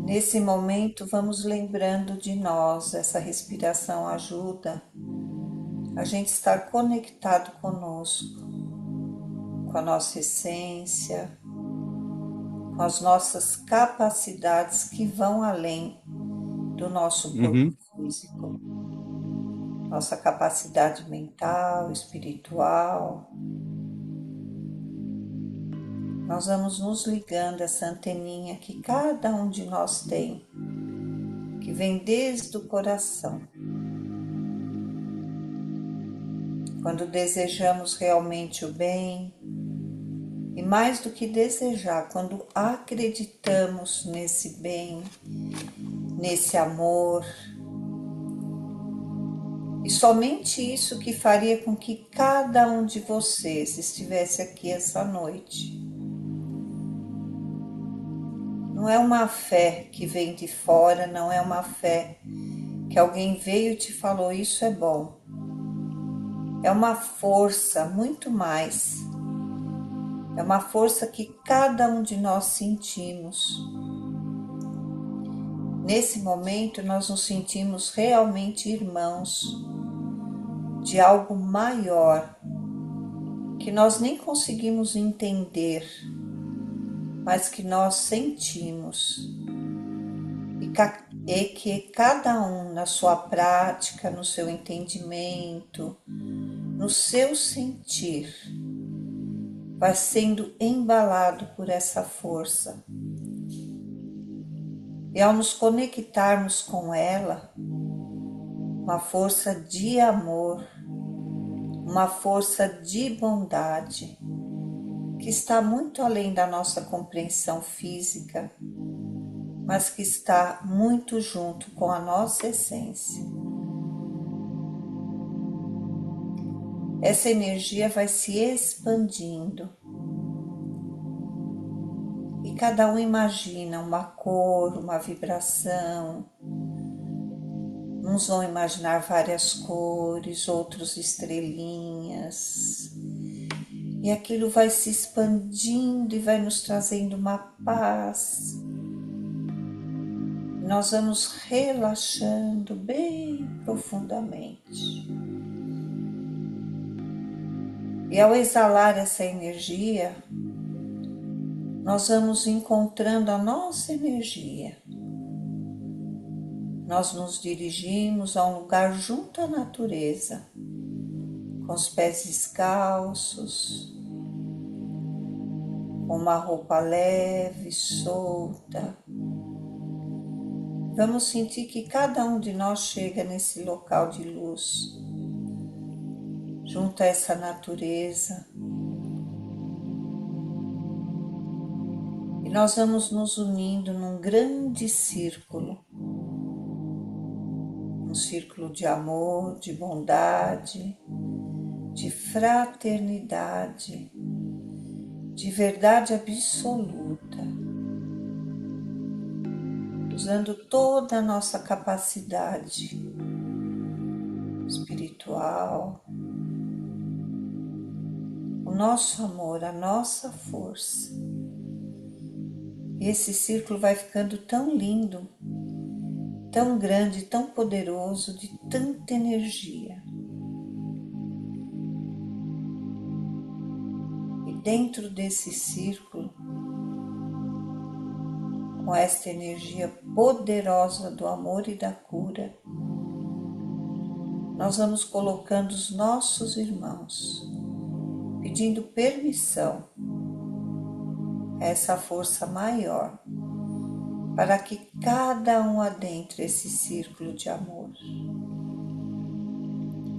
Nesse momento, vamos lembrando de nós, essa respiração ajuda a gente estar conectado conosco, com a nossa essência, com as nossas capacidades que vão além do nosso corpo Uhum. físico, nossa capacidade mental, espiritual. Nós vamos nos ligando a essa anteninha que cada um de nós tem, que vem desde o coração. Quando desejamos realmente o bem, e mais do que desejar, quando acreditamos nesse bem, nesse amor, e somente isso que faria com que cada um de vocês estivesse aqui essa noite. Não é uma fé que vem de fora, não é uma fé que alguém veio e te falou isso é bom. É uma força muito mais. É uma força que cada um de nós sentimos. Nesse momento, nós nos sentimos realmente irmãos de algo maior que nós nem conseguimos entender, mas que nós sentimos. E que cada um, na sua prática, no seu entendimento, no seu sentir, vai sendo embalado por essa força. E ao nos conectarmos com ela, uma força de amor, uma força de bondade, que está muito além da nossa compreensão física, mas que está muito junto com a nossa essência. Essa energia vai se expandindo e cada um imagina uma cor, uma vibração. Uns vão imaginar várias cores, outros estrelinhas. E aquilo vai se expandindo e vai nos trazendo uma paz. Nós vamos relaxando bem profundamente. E ao exalar essa energia, nós vamos encontrando a nossa energia. Nós nos dirigimos a um lugar junto à natureza, com os pés descalços, com uma roupa leve, solta. Vamos sentir que cada um de nós chega nesse local de luz, junto a essa natureza. E nós vamos nos unindo num grande círculo. Um círculo de amor, de bondade, de fraternidade, de verdade absoluta, usando toda a nossa capacidade espiritual, o nosso amor, a nossa força. E esse círculo vai ficando tão lindo, tão grande, tão poderoso, de tanta energia. E dentro desse círculo, com esta energia poderosa do amor e da cura, nós vamos colocando os nossos irmãos, pedindo permissão a essa força maior, para que cada um adentre esse círculo de amor,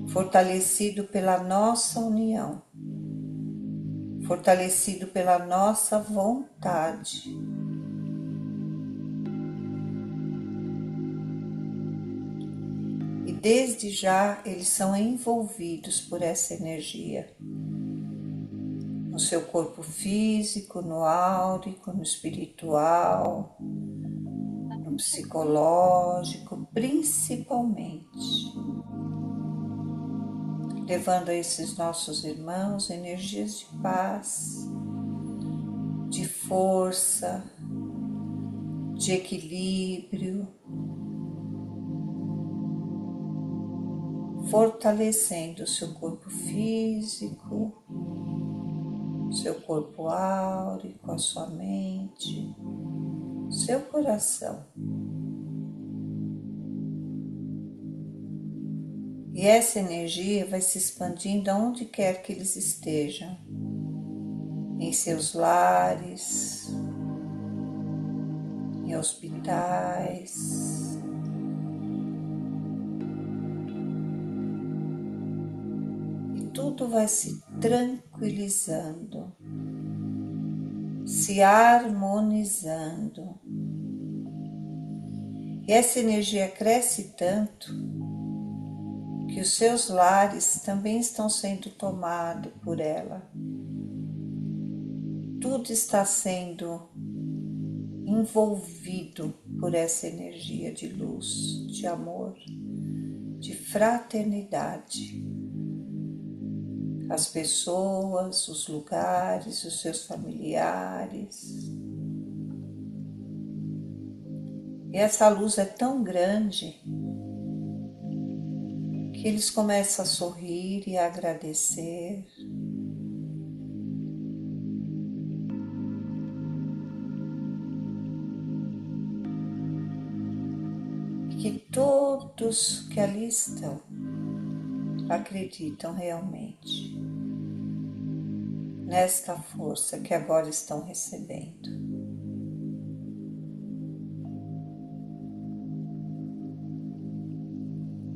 fortalecido pela nossa união, fortalecido pela nossa vontade. E desde já eles são envolvidos por essa energia, no seu corpo físico, no áurico, no espiritual, no psicológico, principalmente, levando a esses nossos irmãos energias de paz, de força, de equilíbrio, fortalecendo o seu corpo físico, seu corpo áurico, a sua mente, seu coração. E essa energia vai se expandindo aonde quer que eles estejam, em seus lares, em hospitais, e tudo vai se tranquilizando, se harmonizando. E essa energia cresce tanto que os seus lares também estão sendo tomados por ela. Tudo está sendo envolvido por essa energia de luz, de amor, de fraternidade. As pessoas, os lugares, os seus familiares. E essa luz é tão grande que eles começam a sorrir e a agradecer. Que todos que ali estão acreditam realmente nesta força que agora estão recebendo.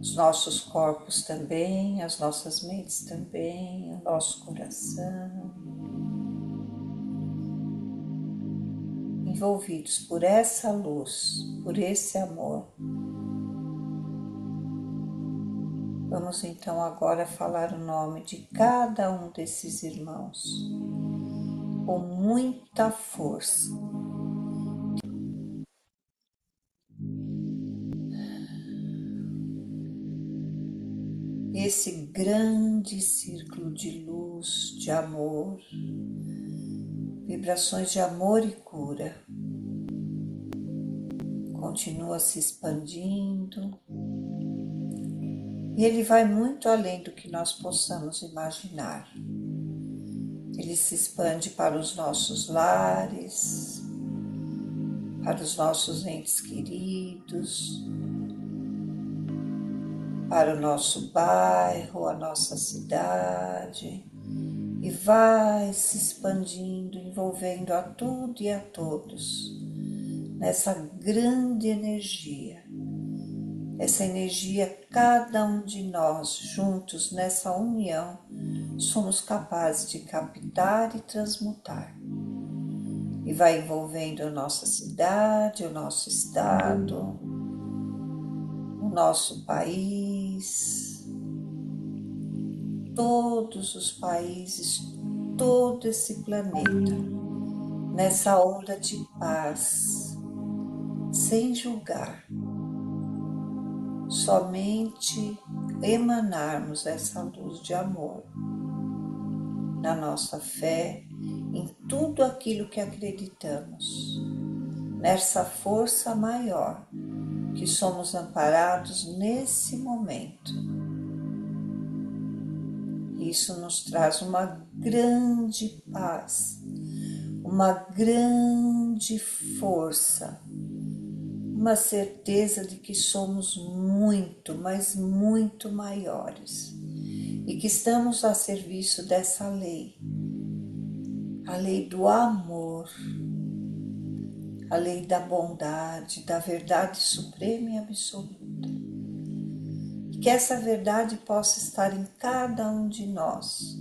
Os nossos corpos também, as nossas mentes também, o nosso coração, envolvidos por essa luz, por esse amor. Vamos então agora falar o nome de cada um desses irmãos, com muita força. Esse grande círculo de luz, de amor, vibrações de amor e cura, continua se expandindo e ele vai muito além do que nós possamos imaginar. Ele se expande para os nossos lares, para os nossos entes queridos, para o nosso bairro, a nossa cidade, e vai se expandindo, envolvendo a tudo e a todos, nessa grande energia. Essa energia, cada um de nós, juntos nessa união, somos capazes de captar e transmutar. E vai envolvendo a nossa cidade, o nosso estado, o nosso país, todos os países, todo esse planeta, nessa onda de paz, sem julgar, somente emanarmos essa luz de amor na nossa fé, em tudo aquilo que acreditamos, nessa força maior que somos amparados nesse momento. Isso nos traz uma grande paz, uma grande força, uma certeza de que somos muito, mas muito maiores e que estamos a serviço dessa lei, a lei do amor, a lei da bondade, da verdade suprema e absoluta. Que essa verdade possa estar em cada um de nós,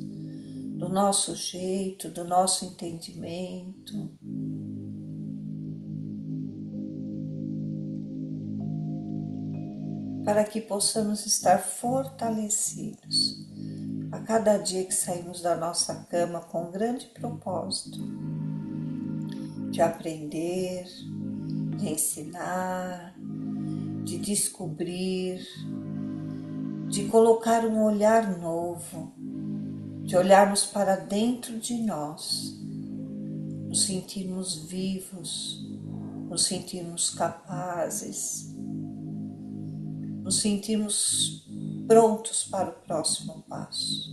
do nosso jeito, do nosso entendimento. Para que possamos estar fortalecidos a cada dia que saímos da nossa cama com um grande propósito de aprender, de ensinar, de descobrir, de colocar um olhar novo, de olharmos para dentro de nós, nos sentirmos vivos, nos sentirmos capazes, nos sentirmos prontos para o próximo passo.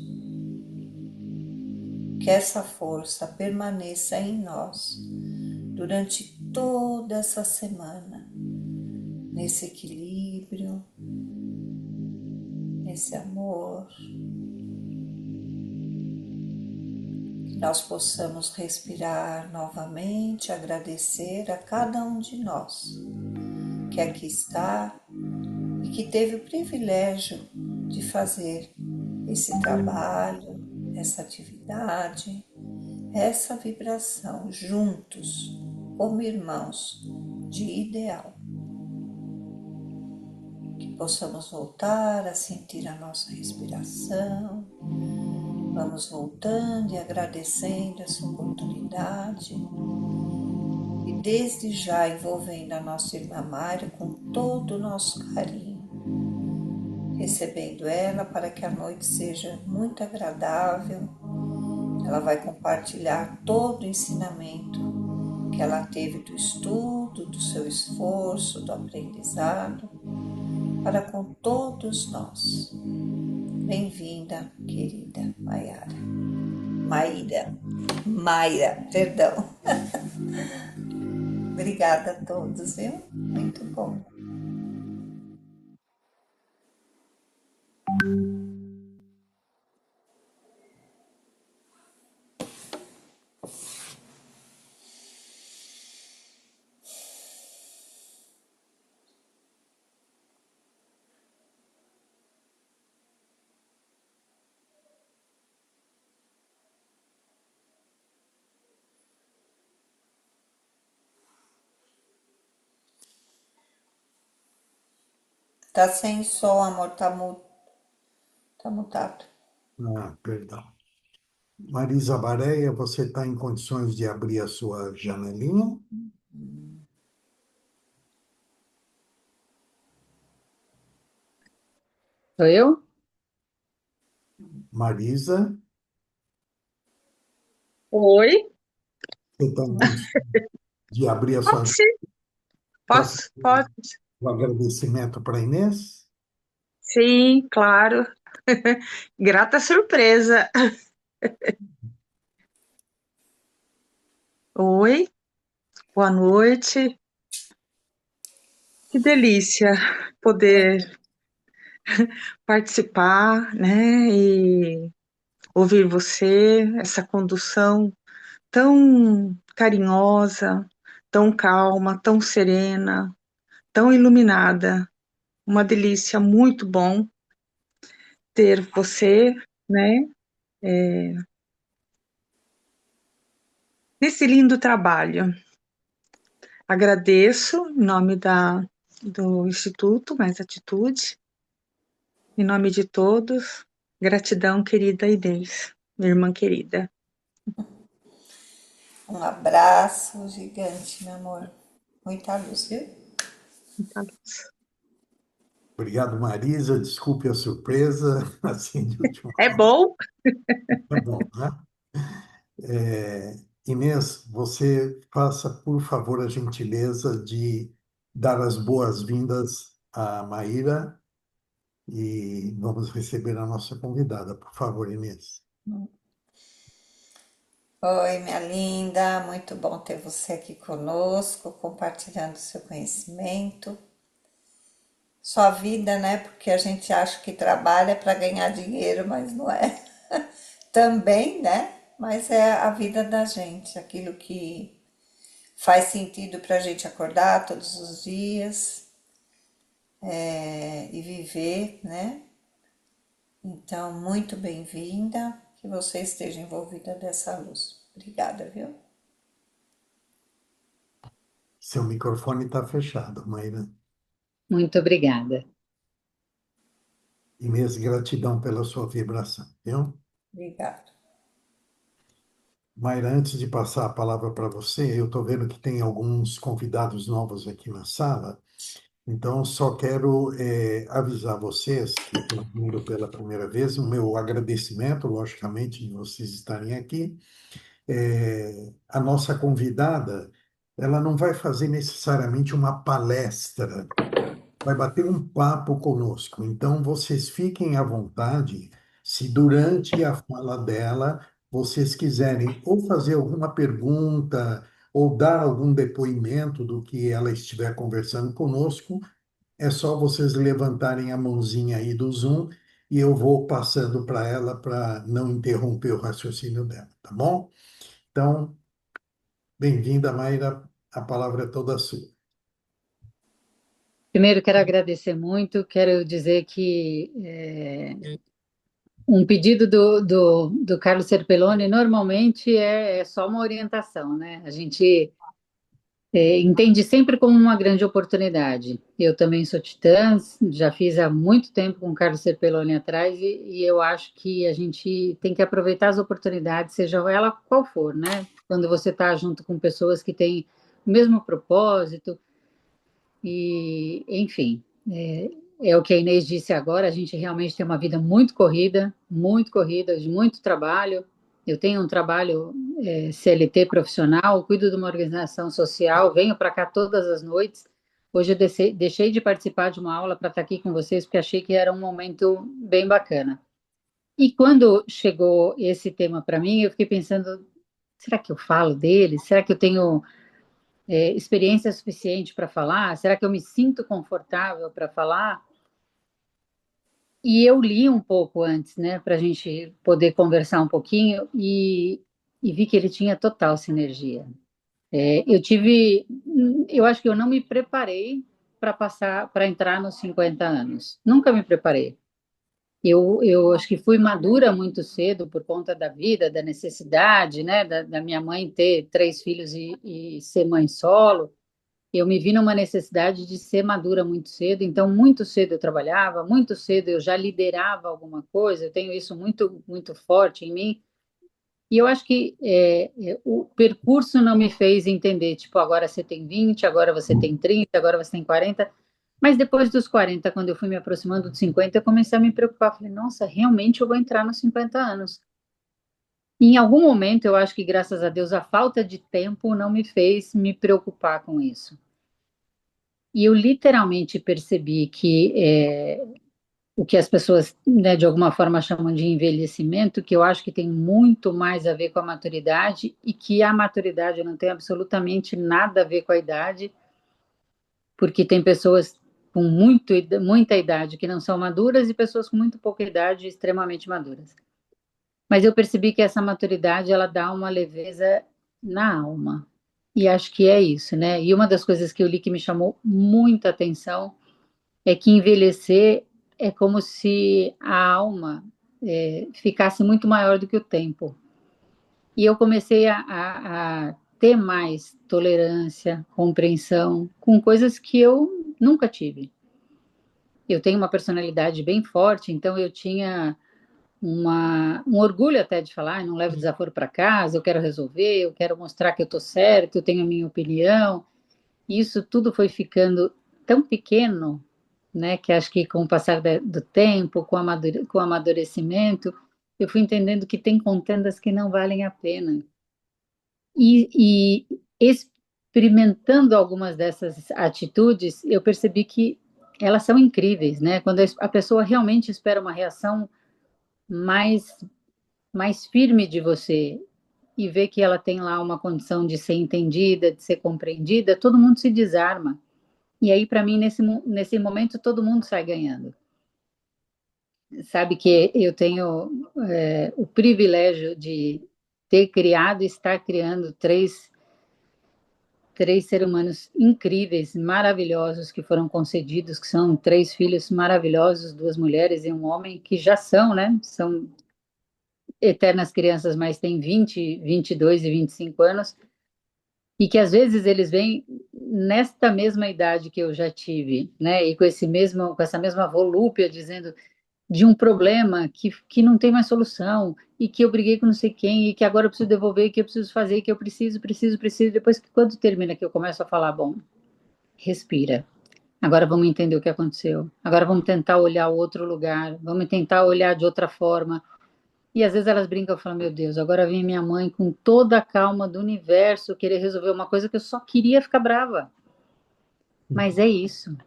Que essa força permaneça em nós durante toda essa semana, nesse equilíbrio, nesse amor, que nós possamos respirar novamente, agradecer a cada um de nós que aqui está e que teve o privilégio de fazer esse trabalho, essa atividade, essa vibração juntos, como irmãos de ideal. Que possamos voltar a sentir a nossa respiração. Vamos voltando e agradecendo essa oportunidade. E desde já envolvendo a nossa irmã Mayra com todo o nosso carinho. Recebendo ela para que a noite seja muito agradável. Ela vai compartilhar todo o ensinamento que ela teve do estudo, do seu esforço, do aprendizado, para com todos nós. Bem-vinda, querida Maiara. Mayra, perdão. Obrigada a todos, viu? Muito bom. Tá sem som, amor, tá mutado. Perdão. Marisa Bareia, você está em condições de abrir a sua janelinha? Sou eu? Marisa, Oi? você está em condições de abrir a sua Pode janelinha sim. para Posso? Pode. o agradecimento para a Inês? Sim, claro. Grata surpresa. Oi, boa noite. Que delícia poder participar, né? E ouvir você, essa condução tão carinhosa, tão calma, tão serena, tão iluminada. Uma delícia, muito bom ter você, né? Nesse lindo trabalho. Agradeço em nome do Instituto Mais Atitude, em nome de todos. Gratidão, querida Inês, minha irmã querida. Um abraço gigante, meu amor. Muita luz, viu? Muita luz. Obrigado, Marisa. Desculpe a surpresa, assim, de última É hora. bom? Tá bom, né? Inês, você faça, por favor, a gentileza de dar as boas-vindas à Maíra e vamos receber a nossa convidada. Por favor, Inês. Oi, minha linda, muito bom ter você aqui conosco, compartilhando seu conhecimento, sua vida, né? Porque a gente acha que trabalha para ganhar dinheiro, mas não é. Também, né? Mas é a vida da gente, aquilo que faz sentido para a gente acordar todos os dias, e viver, né? Então, muito bem-vinda, que você esteja envolvida dessa luz. Obrigada, viu? Seu microfone está fechado, Maíra. Muito obrigada. Inês, gratidão pela sua vibração, viu? Obrigada. Mayra, antes de passar a palavra para você, eu estou vendo que tem alguns convidados novos aqui na sala, então só quero avisar vocês que estão vindo pela primeira vez, o meu agradecimento, logicamente, de vocês estarem aqui. A nossa convidada ela não vai fazer necessariamente uma palestra, vai bater um papo conosco. Então, vocês fiquem à vontade, se durante a fala dela vocês quiserem ou fazer alguma pergunta ou dar algum depoimento do que ela estiver conversando conosco, é só vocês levantarem a mãozinha aí do Zoom e eu vou passando para ela para não interromper o raciocínio dela, tá bom? Então, bem-vinda, Mayra, a palavra é toda sua. Primeiro, quero agradecer muito, quero dizer que um pedido do Carlos Serpelloni normalmente é só uma orientação, né? A gente entende sempre como uma grande oportunidade. Eu também sou titã, já fiz há muito tempo com o Carlos Serpelloni atrás e eu acho que a gente tem que aproveitar as oportunidades, seja ela qual for, né? Quando você está junto com pessoas que têm o mesmo propósito e, enfim, é o que a Inês disse agora, a gente realmente tem uma vida muito corrida, de muito trabalho. Eu tenho um trabalho CLT profissional, cuido de uma organização social, venho para cá todas as noites. Hoje eu deixei de participar de uma aula para estar aqui com vocês, porque achei que era um momento bem bacana. E quando chegou esse tema para mim, eu fiquei pensando, será que eu falo dele? Será que eu tenho experiência suficiente para falar? Será que eu me sinto confortável para falar? E eu li um pouco antes, né, para a gente poder conversar um pouquinho e vi que ele tinha total sinergia. Eu acho que eu não me preparei para entrar nos 50 anos. Nunca me preparei. Eu acho que fui madura muito cedo por conta da vida, da necessidade, né, da minha mãe ter 3 filhos e ser mãe solo. Eu me vi numa necessidade de ser madura muito cedo, então muito cedo eu trabalhava, muito cedo eu já liderava alguma coisa, eu tenho isso muito forte em mim. E eu acho que o percurso não me fez entender, tipo, agora você tem 20, agora você tem 30, agora você tem 40. Mas depois dos 40, quando eu fui me aproximando dos 50, eu comecei a me preocupar. Falei, nossa, realmente eu vou entrar nos 50 anos. E em algum momento, eu acho que, graças a Deus, a falta de tempo não me fez me preocupar com isso. E eu literalmente percebi que o que as pessoas, né, de alguma forma chamam de envelhecimento, que eu acho que tem muito mais a ver com a maturidade e que a maturidade não tem absolutamente nada a ver com a idade, porque tem pessoas com muita idade que não são maduras e pessoas com muito pouca idade extremamente maduras. Mas eu percebi que essa maturidade ela dá uma leveza na alma. E acho que é isso, né? E uma das coisas que eu li que me chamou muita atenção é que envelhecer é como se a alma ficasse muito maior do que o tempo. E eu comecei a ter mais tolerância, compreensão com coisas que eu nunca tive. Eu tenho uma personalidade bem forte, então eu tinha um orgulho até de falar, não levo desaforo para casa, eu quero resolver, eu quero mostrar que eu estou certo, eu tenho a minha opinião. E isso tudo foi ficando tão pequeno, né, que acho que com o passar do tempo, com o amadurecimento, eu fui entendendo que tem contendas que não valem a pena. E experimentando algumas dessas atitudes, eu percebi que elas são incríveis, né? Quando a pessoa realmente espera uma reação mais, mais firme de você e vê que ela tem lá uma condição de ser entendida, de ser compreendida, todo mundo se desarma. E aí, para mim, nesse momento, todo mundo sai ganhando. Sabe que eu tenho o privilégio de ter criado e estar criando três seres humanos incríveis, maravilhosos, que foram concedidos, que são 3 filhos maravilhosos, 2 mulheres e um homem, que já são, né? São eternas crianças, mas têm 20, 22 e 25 anos, e que às vezes eles vêm nesta mesma idade que eu já tive, né? E com essa mesma volúpia, dizendo de um problema que não tem mais solução, e que eu briguei com não sei quem, e que agora eu preciso devolver, e que eu preciso fazer, e que eu preciso. Depois que quando termina que eu começo a falar, bom, respira. Agora vamos entender o que aconteceu. Agora vamos tentar olhar o outro lugar, vamos tentar olhar de outra forma. E às vezes elas brincam e falam, meu Deus, agora vem minha mãe com toda a calma do universo querer resolver uma coisa que eu só queria ficar brava. Mas é isso.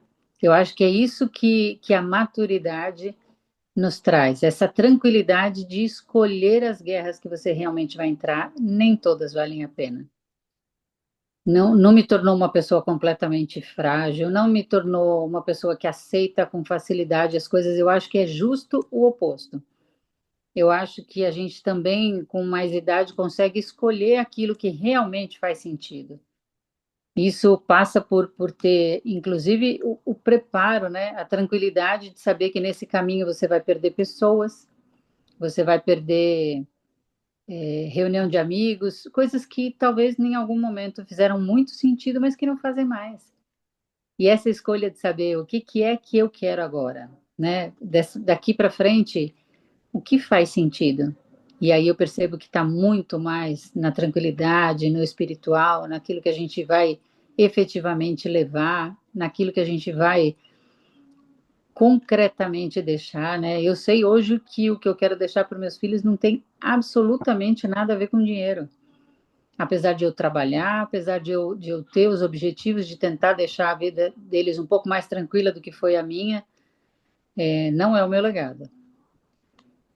Eu acho que é isso que a maturidade nos traz, essa tranquilidade de escolher as guerras que você realmente vai entrar, nem todas valem a pena. Não, não me tornou uma pessoa completamente frágil, não me tornou uma pessoa que aceita com facilidade as coisas. Eu acho que é justo o oposto. Eu acho que a gente também, com mais idade, consegue escolher aquilo que realmente faz sentido. Isso passa por ter, inclusive, o preparo, né? A tranquilidade de saber que nesse caminho você vai perder pessoas, você vai perder reunião de amigos, coisas que talvez em algum momento fizeram muito sentido, mas que não fazem mais. E essa escolha de saber o que é que eu quero agora, né? Daqui para frente, o que faz sentido? E aí eu percebo que está muito mais na tranquilidade, no espiritual, naquilo que a gente vai efetivamente levar, naquilo que a gente vai concretamente deixar, né? Eu sei hoje que o que eu quero deixar para meus filhos não tem absolutamente nada a ver com dinheiro. Apesar de eu trabalhar, apesar de eu ter os objetivos de tentar deixar a vida deles um pouco mais tranquila do que foi a minha, não é o meu legado.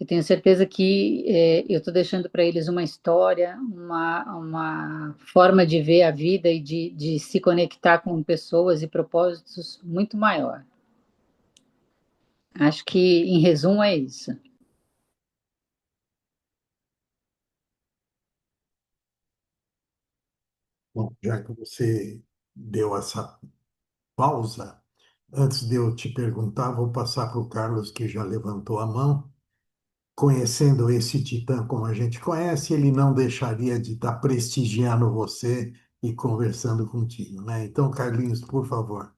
Eu tenho certeza que eu estou deixando para eles uma história, uma forma de ver a vida e de se conectar com pessoas e propósitos muito maior. Acho que, em resumo, é isso. Bom, já que você deu essa pausa, antes de eu te perguntar, vou passar para o Carlos, que já levantou a mão. Conhecendo esse titã como a gente conhece, ele não deixaria de estar prestigiando você e conversando contigo, né? Então, Carlinhos, por favor.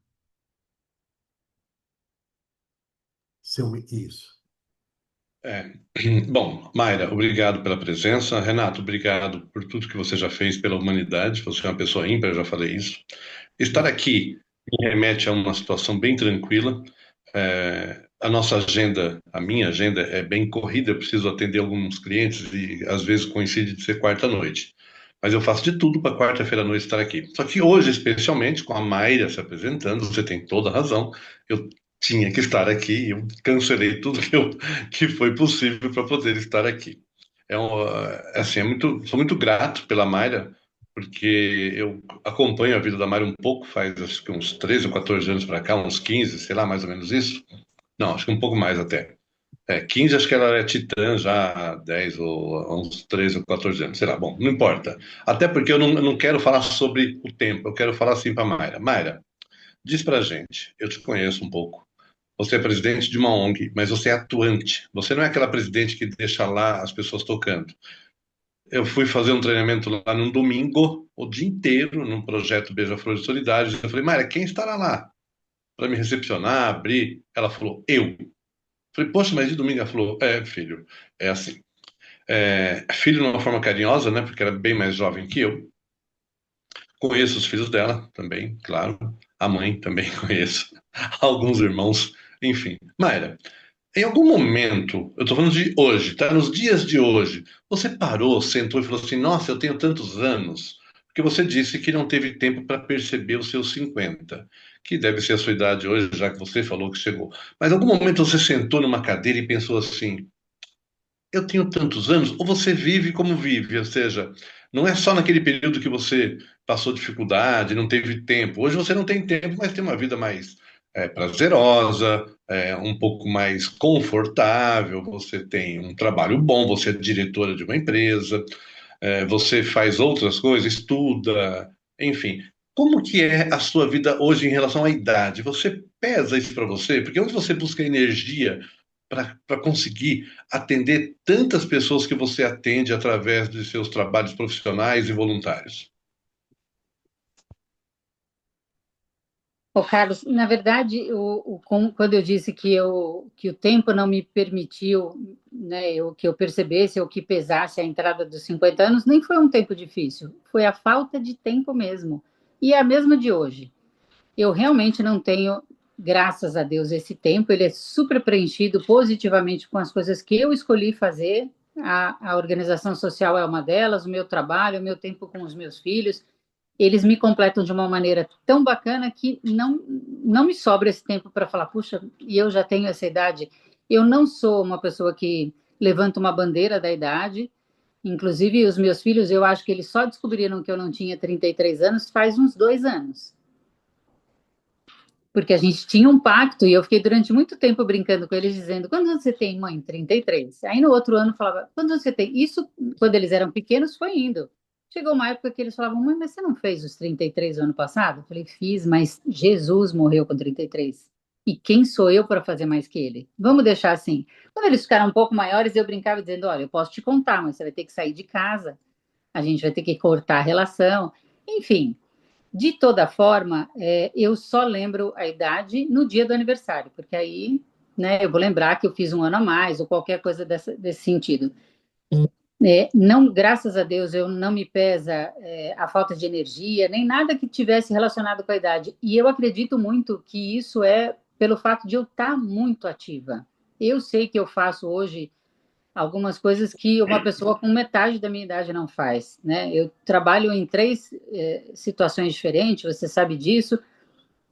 Isso. É. Bom, Mayra, obrigado pela presença. Renato, obrigado por tudo que você já fez pela humanidade. Você é uma pessoa ímpar, eu já falei isso. Estar aqui me remete a uma situação bem tranquila. A nossa agenda, a minha agenda é bem corrida, eu preciso atender alguns clientes e às vezes coincide de ser quarta-noite. Mas eu faço de tudo para quarta-feira à noite estar aqui. Só que hoje, especialmente, com a Mayra se apresentando, você tem toda a razão, eu tinha que estar aqui e eu cancelei tudo que foi possível para poder estar aqui. Assim, sou muito grato pela Mayra, porque eu acompanho a vida da Mayra um pouco, faz acho que uns 13 ou 14 anos para cá, uns 15, sei lá, mais ou menos isso. Não, acho que um pouco mais até. 15, acho que ela é titã já há 10 ou há uns 13 ou 14 anos, sei lá, bom, não importa. Até porque eu não quero falar sobre o tempo, eu quero falar assim para Mayra. Mayra, diz pra gente, eu te conheço um pouco. Você é presidente de uma ONG, mas você é atuante. Você não é aquela presidente que deixa lá as pessoas tocando. Eu fui fazer um treinamento lá num domingo, o dia inteiro, num projeto Beija-Flor Solidários. Eu falei, Mayra, quem estará lá para me recepcionar, abrir? Ela falou, eu. Falei, poxa, mas de domingo? Ela falou, filho, é assim. Filho de uma forma carinhosa, né? Porque era bem mais jovem que eu. Conheço os filhos dela também, claro. A mãe também conheço. Alguns irmãos, enfim. Mayra, em algum momento, eu estou falando de hoje, tá? Nos dias de hoje, você parou, sentou e falou assim: Nossa, eu tenho tantos anos. Porque você disse que não teve tempo para perceber os seus 50, que deve ser a sua idade hoje, já que você falou que chegou. Mas em algum momento você sentou numa cadeira e pensou assim: Eu tenho tantos anos? Ou você vive como vive? Ou seja, não é só naquele período que você passou dificuldade, não teve tempo. Hoje você não tem tempo, mas tem uma vida mais prazerosa, um pouco mais confortável. Você tem um trabalho bom, você é diretora de uma empresa, você faz outras coisas, estuda, enfim. Como que é a sua vida hoje em relação à idade? Você pesa isso para você? Porque onde você busca energia para conseguir atender tantas pessoas que você atende através de seus trabalhos profissionais e voluntários? Ô, Carlos, na verdade, quando eu disse que o tempo não me permitiu, né, que eu percebesse ou que pesasse a entrada dos 50 anos, nem foi um tempo difícil, foi a falta de tempo mesmo. E é a mesma de hoje. Eu realmente não tenho, graças a Deus, esse tempo, ele é super preenchido positivamente com as coisas que eu escolhi fazer a organização social é uma delas, o meu trabalho, o meu tempo com os meus filhos, eles me completam de uma maneira tão bacana que não me sobra esse tempo para falar, puxa, e eu já tenho essa idade. Eu não sou uma pessoa que levanta uma bandeira da idade, inclusive os meus filhos, eu acho que eles só descobriram que eu não tinha 33 anos faz uns 2 anos. Porque a gente tinha um pacto e eu fiquei durante muito tempo brincando com eles, dizendo: quantos anos você tem, mãe? 33. Aí no outro ano falava: quantos anos você tem? Isso, quando eles eram pequenos, foi indo. Chegou uma época que eles falavam: mãe, mas você não fez os 33 no ano passado? Eu falei: fiz, mas Jesus morreu com 33. E quem sou eu para fazer mais que ele? Vamos deixar assim. Quando eles ficaram um pouco maiores, eu brincava dizendo: olha, eu posso te contar, mas você vai ter que sair de casa, a gente vai ter que cortar a relação. Enfim, de toda forma, eu só lembro a idade no dia do aniversário, porque aí, né, eu vou lembrar que eu fiz um ano a mais ou qualquer coisa desse sentido. Não, graças a Deus, eu não me pesa a falta de energia, nem nada que tivesse relacionado com a idade. E eu acredito muito que isso é pelo fato de eu estar muito ativa. Eu sei que eu faço hoje algumas coisas que uma pessoa com metade da minha idade não faz, né? Eu trabalho em 3 situações diferentes, você sabe disso,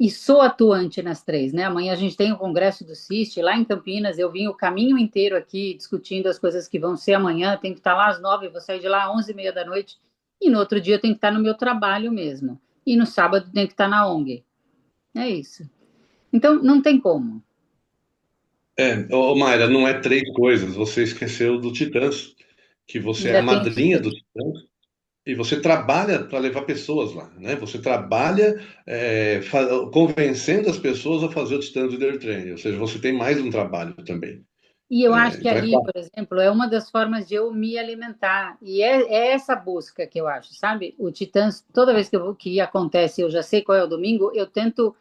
e sou atuante nas 3, né? Amanhã a gente tem o congresso do CIST lá em Campinas, eu vim o caminho inteiro aqui discutindo as coisas que vão ser amanhã, tenho que estar lá às 9, vou sair de lá às 11h30 da noite, e no outro dia eu tenho que estar no meu trabalho mesmo, e no sábado tenho que estar na ONG. É isso. Então, não tem como. Mayra, não é 3 coisas. Você esqueceu do Titãs, que você é a Ainda tem. madrinha do Titãs e você trabalha para levar pessoas lá, né? Você trabalha convencendo as pessoas a fazer o Titãs Leader Training, ou seja, você tem mais um trabalho também. E eu acho que Então é ali, claro. por exemplo, é uma das formas de eu me alimentar. E é essa busca que eu acho, sabe? O Titãs, toda vez que acontece, eu já sei qual é o domingo, eu tento,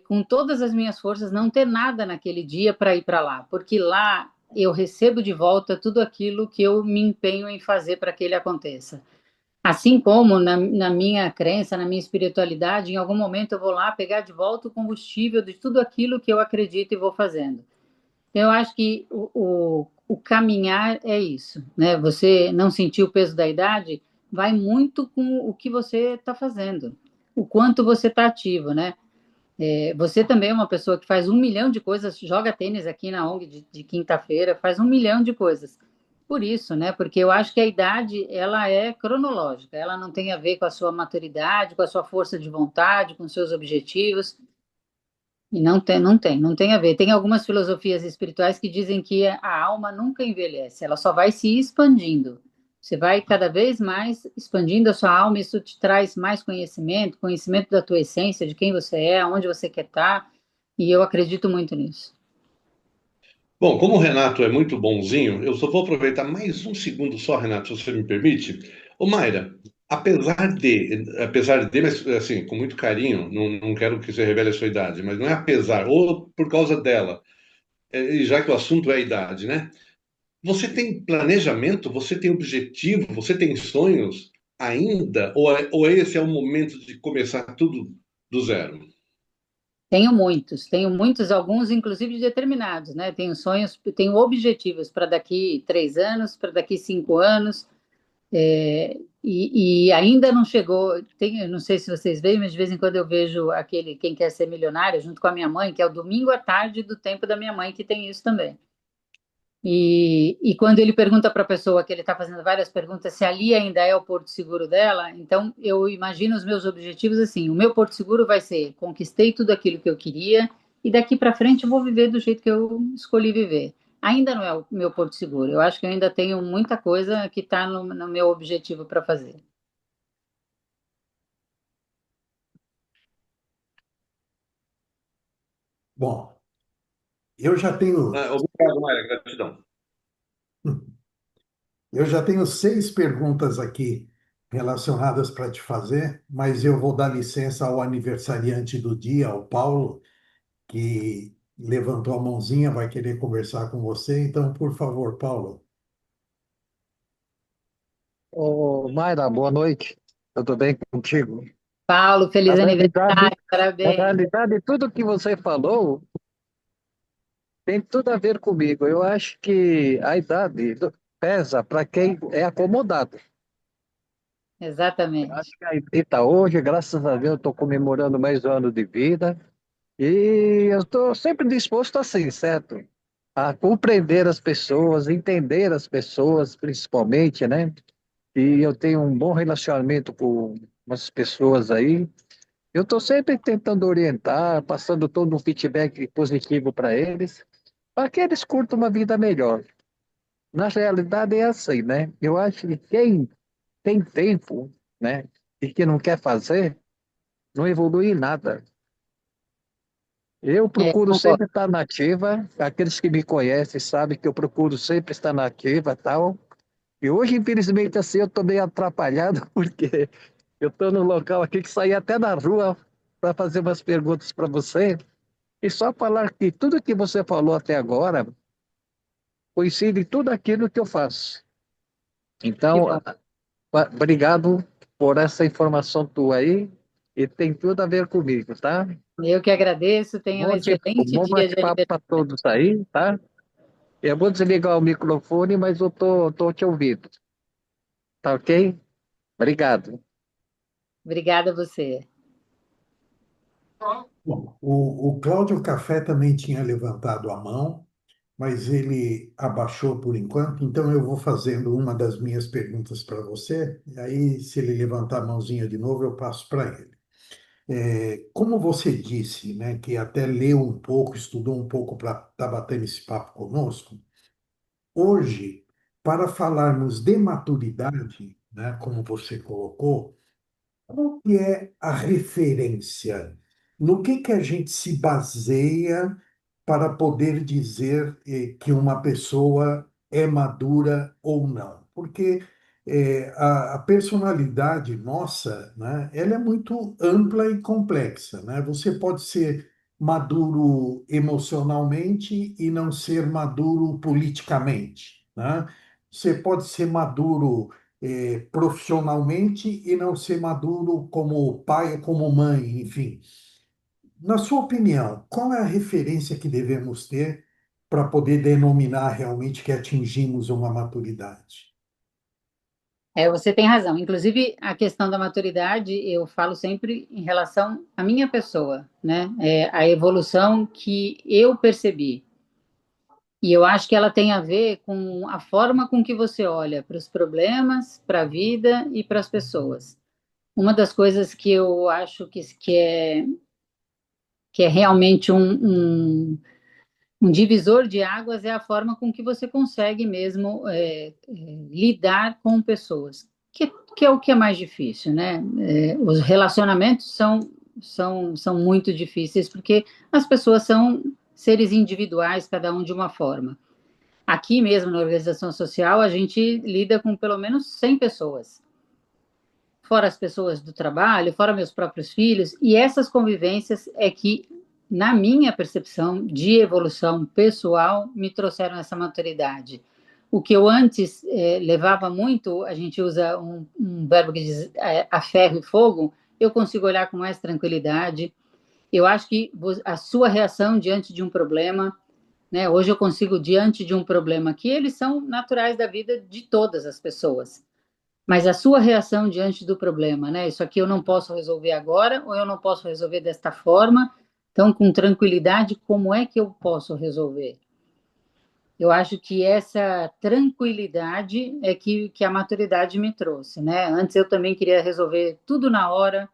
com todas as minhas forças, não ter nada naquele dia para ir para lá. Porque lá eu recebo de volta tudo aquilo que eu me empenho em fazer para que ele aconteça. Assim como na minha crença, na minha espiritualidade, em algum momento eu vou lá pegar de volta o combustível de tudo aquilo que eu acredito e vou fazendo. Eu acho que o caminhar é isso, né? Você não sentir o peso da idade vai muito com o que você está fazendo, o quanto você está ativo, né? Você também é uma pessoa que faz 1 milhão de coisas, joga tênis aqui na ONG de quinta-feira, faz 1 milhão de coisas. Por isso, né? Porque eu acho que a idade ela é cronológica, ela não tem a ver com a sua maturidade, com a sua força de vontade, com seus objetivos. E não tem a ver. Tem algumas filosofias espirituais que dizem que a alma nunca envelhece, ela só vai se expandindo. Você vai cada vez mais expandindo a sua alma, isso te traz mais conhecimento, conhecimento da tua essência, de quem você é, aonde você quer estar, e eu acredito muito nisso. Bom, como o Renato é muito bonzinho, eu só vou aproveitar mais um segundo só, Renato, se você me permite. Ô, Mayra, apesar de, mas assim, com muito carinho, não quero que você revele a sua idade, mas não é apesar, ou por causa dela, e já que o assunto é a idade, né? Você tem planejamento, você tem objetivo, você tem sonhos ainda, ou esse é o momento de começar tudo do zero? Tenho muitos, alguns inclusive determinados, né? Tenho sonhos, tenho objetivos para daqui 3 anos, para daqui 5 anos. E ainda não chegou. Eu não sei se vocês veem, mas de vez em quando eu vejo aquele Quem Quer Ser Milionário junto com a minha mãe, que é o domingo à tarde do tempo da minha mãe, que tem isso também. E quando ele pergunta para a pessoa, que ele está fazendo várias perguntas, se ali ainda é o porto seguro dela, então eu imagino os meus objetivos assim: o meu porto seguro vai ser conquistei tudo aquilo que eu queria e daqui para frente eu vou viver do jeito que eu escolhi viver. Ainda não é o meu porto seguro. Eu acho que eu ainda tenho muita coisa que está no meu objetivo para fazer. Bom, eu já tenho, Obrigado, Maia, gratidão. eu já tenho 6 perguntas aqui relacionadas para te fazer, mas eu vou dar licença ao aniversariante do dia, ao Paulo, que levantou a mãozinha, vai querer conversar com você. Então, por favor, Paulo. Ô, Mayra, boa noite. Tudo bem contigo? Paulo, Na feliz realidade, aniversário, parabéns. tudo que você falou tem tudo a ver comigo. Eu acho que a idade. pesa para quem é acomodado. Eu acho Exatamente. que a Ita hoje, graças a Deus, estou comemorando mais um ano de vida e eu estou sempre disposto assim, certo? A compreender as pessoas, entender as pessoas, principalmente, né? E eu tenho um bom relacionamento com as pessoas aí. Eu estou sempre tentando orientar, passando todo um feedback positivo para eles, para que eles curtam uma vida melhor. Na realidade é assim, né? Eu acho que quem tem tempo, né, e que não quer fazer, não evolui em nada. Eu É, procuro concordo. sempre estar na ativa, aqueles que me conhecem sabem que eu procuro sempre estar na ativa e tal. E hoje, infelizmente, assim, eu estou meio atrapalhado, porque eu estou no local aqui que saí até na rua para fazer umas perguntas para você. E só falar que tudo que você falou até agora coincide em tudo aquilo que eu faço. Que Então, bom. obrigado por essa informação tua aí, e tem tudo a ver comigo, tá? Eu que agradeço. Tenha um Um excelente bom dia de bate-papo para aniversário. todos aí, tá? Eu vou desligar o microfone, mas eu tô te ouvindo, tá ok? Obrigado. Obrigada a você. Bom, o Cláudio Café também tinha levantado a mão, mas ele abaixou por enquanto, então eu vou fazendo uma das minhas perguntas para você, e aí, se ele levantar a mãozinha de novo, eu passo para ele. Como você disse, né, que até leu um pouco, estudou um pouco para estar batendo esse papo conosco, hoje, para falarmos de maturidade, né, como você colocou, qual que é a referência? No que a gente se baseia para poder dizer que uma pessoa é madura ou não? Porque a personalidade nossa, né, ela é muito ampla e complexa, né? Você pode ser maduro emocionalmente e não ser maduro politicamente, né? Você pode ser maduro profissionalmente e não ser maduro como pai ou como mãe, enfim. Na sua opinião, qual é a referência que devemos ter para poder denominar realmente que atingimos uma maturidade? É, você tem razão. Inclusive, a questão da maturidade, eu falo sempre em relação à minha pessoa, né? É, a evolução que eu percebi. E eu acho que ela tem a ver com a forma com que você olha para os problemas, para a vida e para as pessoas. Uma das coisas que eu acho que é realmente um divisor de águas é a forma com que você consegue mesmo lidar com pessoas, que é o que é mais difícil, né? Os relacionamentos são muito difíceis porque as pessoas são seres individuais, cada um de uma forma. Aqui mesmo na organização social, a gente lida com pelo menos 100 pessoas, fora as pessoas do trabalho, fora meus próprios filhos, e essas convivências é que, na minha percepção de evolução pessoal, me trouxeram essa maturidade. O que eu antes levava muito, a gente usa um verbo que diz a ferro e fogo, eu consigo olhar com mais tranquilidade. Eu acho que a sua reação diante de um problema, né, hoje eu consigo, diante de um problema que eles são naturais da vida de todas as pessoas, mas a sua reação diante do problema, né? Isso aqui eu não posso resolver agora, ou eu não posso resolver desta forma. Então, com tranquilidade, como é que eu posso resolver? Eu acho que essa tranquilidade é que a maturidade me trouxe, né? Antes eu também queria resolver tudo na hora,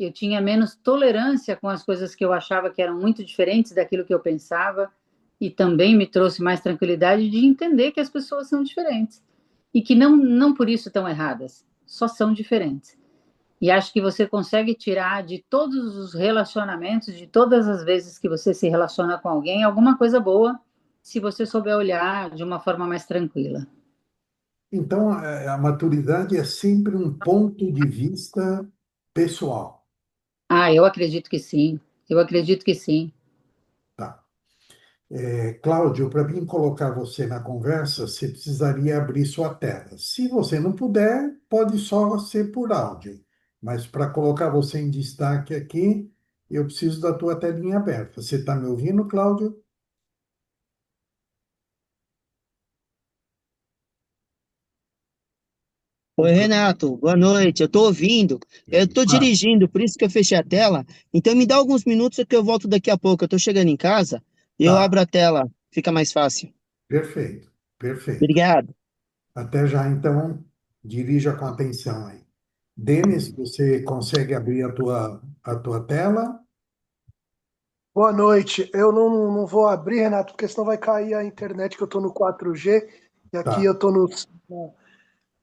eu tinha menos tolerância com as coisas que eu achava que eram muito diferentes daquilo que eu pensava, e também me trouxe mais tranquilidade de entender que as pessoas são diferentes e que não por isso estão erradas, só são diferentes. E acho que você consegue tirar de todos os relacionamentos, de todas as vezes que você se relaciona com alguém, alguma coisa boa, se você souber olhar de uma forma mais tranquila. Então, a maturidade é sempre um ponto de vista pessoal, Ah, eu acredito que sim. Eu acredito que sim. tá? Cláudio, para mim colocar você na conversa, você precisaria abrir sua tela. Se você não puder, pode só ser por áudio. Mas para colocar você em destaque aqui, eu preciso da tua telinha aberta. Você está me ouvindo, Cláudio? Oi, Renato, boa noite. Eu tô ouvindo. Eu tô Ah, dirigindo, por isso que eu fechei a tela. Então me dá alguns minutos que eu volto daqui a pouco. Eu tô chegando em casa e eu tá, abro a tela. Fica mais fácil. perfeito, perfeito. Obrigado. Até já, então, dirija com atenção aí. Denis, você consegue abrir a tua tela? Boa noite. Eu não vou abrir, Renato, porque senão vai cair a internet, que eu estou no 4G e aqui Tá, eu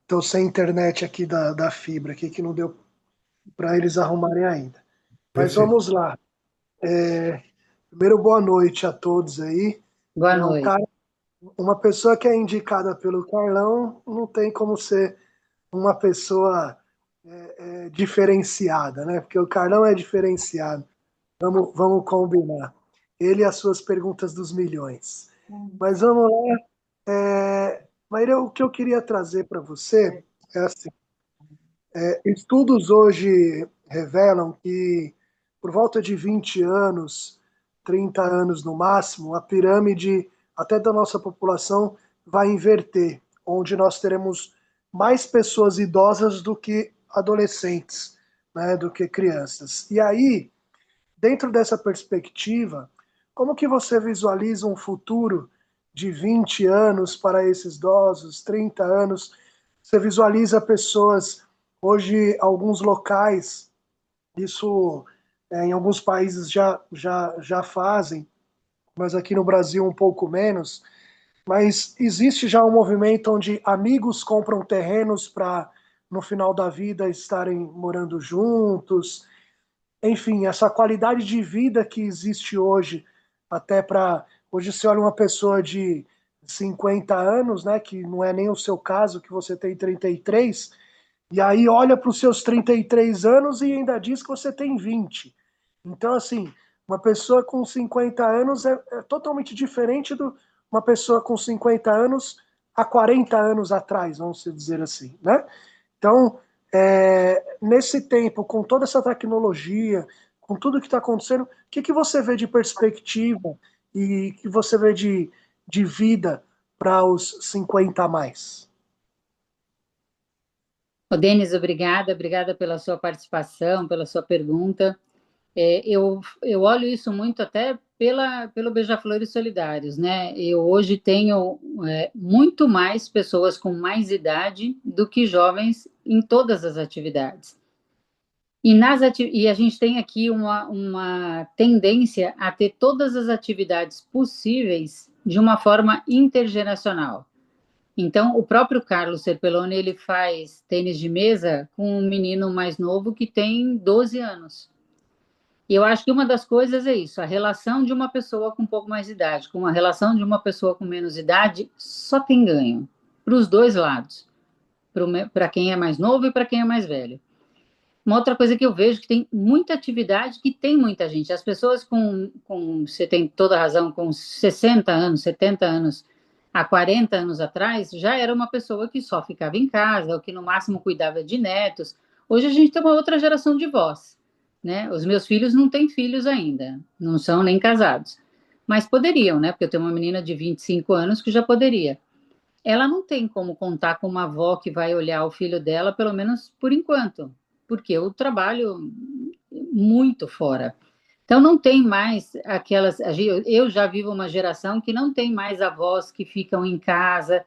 tô sem internet aqui da fibra, aqui que não deu para eles arrumarem ainda. Mas perfeito. vamos lá. Primeiro, boa noite a todos aí. Boa É um noite. cara, uma pessoa que é indicada pelo Carlão não tem como ser uma pessoa diferenciada, né? Porque o Carlão é diferenciado. Vamos combinar. Ele e as suas perguntas dos milhões. Mas vamos lá. Maíra, o que eu queria trazer para você é assim: estudos hoje revelam que por volta de 20 anos, 30 anos no máximo, a pirâmide até da nossa população vai inverter, onde nós teremos mais pessoas idosas do que adolescentes, né, do que crianças. E aí, dentro dessa perspectiva, como que você visualiza um futuro de 20 anos para esses idosos, 30 anos? Você visualiza pessoas, hoje, alguns locais, isso em alguns países já fazem, mas aqui no Brasil um pouco menos, mas existe já um movimento onde amigos compram terrenos para, no final da vida, estarem morando juntos, enfim, essa qualidade de vida que existe hoje, até para. Hoje você olha uma pessoa de 50 anos, né, que não é nem o seu caso, que você tem 33, e aí olha para os seus 33 anos e ainda diz que você tem 20. Então, assim, uma pessoa com 50 anos é totalmente diferente de uma pessoa com 50 anos há 40 anos atrás, vamos dizer assim, né? Então, nesse tempo, com toda essa tecnologia, com tudo que está acontecendo, o que você vê de perspectiva e que você vê de vida para os 50 a mais? Ô, Denis, obrigada pela sua participação, pela sua pergunta. Eu olho isso muito até pelo Beija-Flores Solidários, né? Eu hoje tenho muito mais pessoas com mais idade do que jovens em todas as atividades. E a gente tem aqui uma tendência a ter todas as atividades possíveis de uma forma intergeracional. Então, o próprio Carlos Serpelloni, ele faz tênis de mesa com um menino mais novo que tem 12 anos. E eu acho que uma das coisas é isso, a relação de uma pessoa com um pouco mais de idade, com a relação de uma pessoa com menos idade, só tem ganho, para os dois lados, para quem é mais novo e para quem é mais velho. Uma outra coisa que eu vejo que tem muita atividade, que tem muita gente. As pessoas você tem toda a razão, com 60 anos, 70 anos, há 40 anos atrás, já era uma pessoa que só ficava em casa, ou que no máximo cuidava de netos. Hoje a gente tem uma outra geração de voz, né? Os meus filhos não têm filhos ainda, não são nem casados. Mas poderiam, né? Porque eu tenho uma menina de 25 anos que já poderia. Ela não tem como contar com uma avó que vai olhar o filho dela, pelo menos por enquanto, porque eu trabalho muito fora. Então não tem mais aquelas. Eu já vivo uma geração que não tem mais avós que ficam em casa,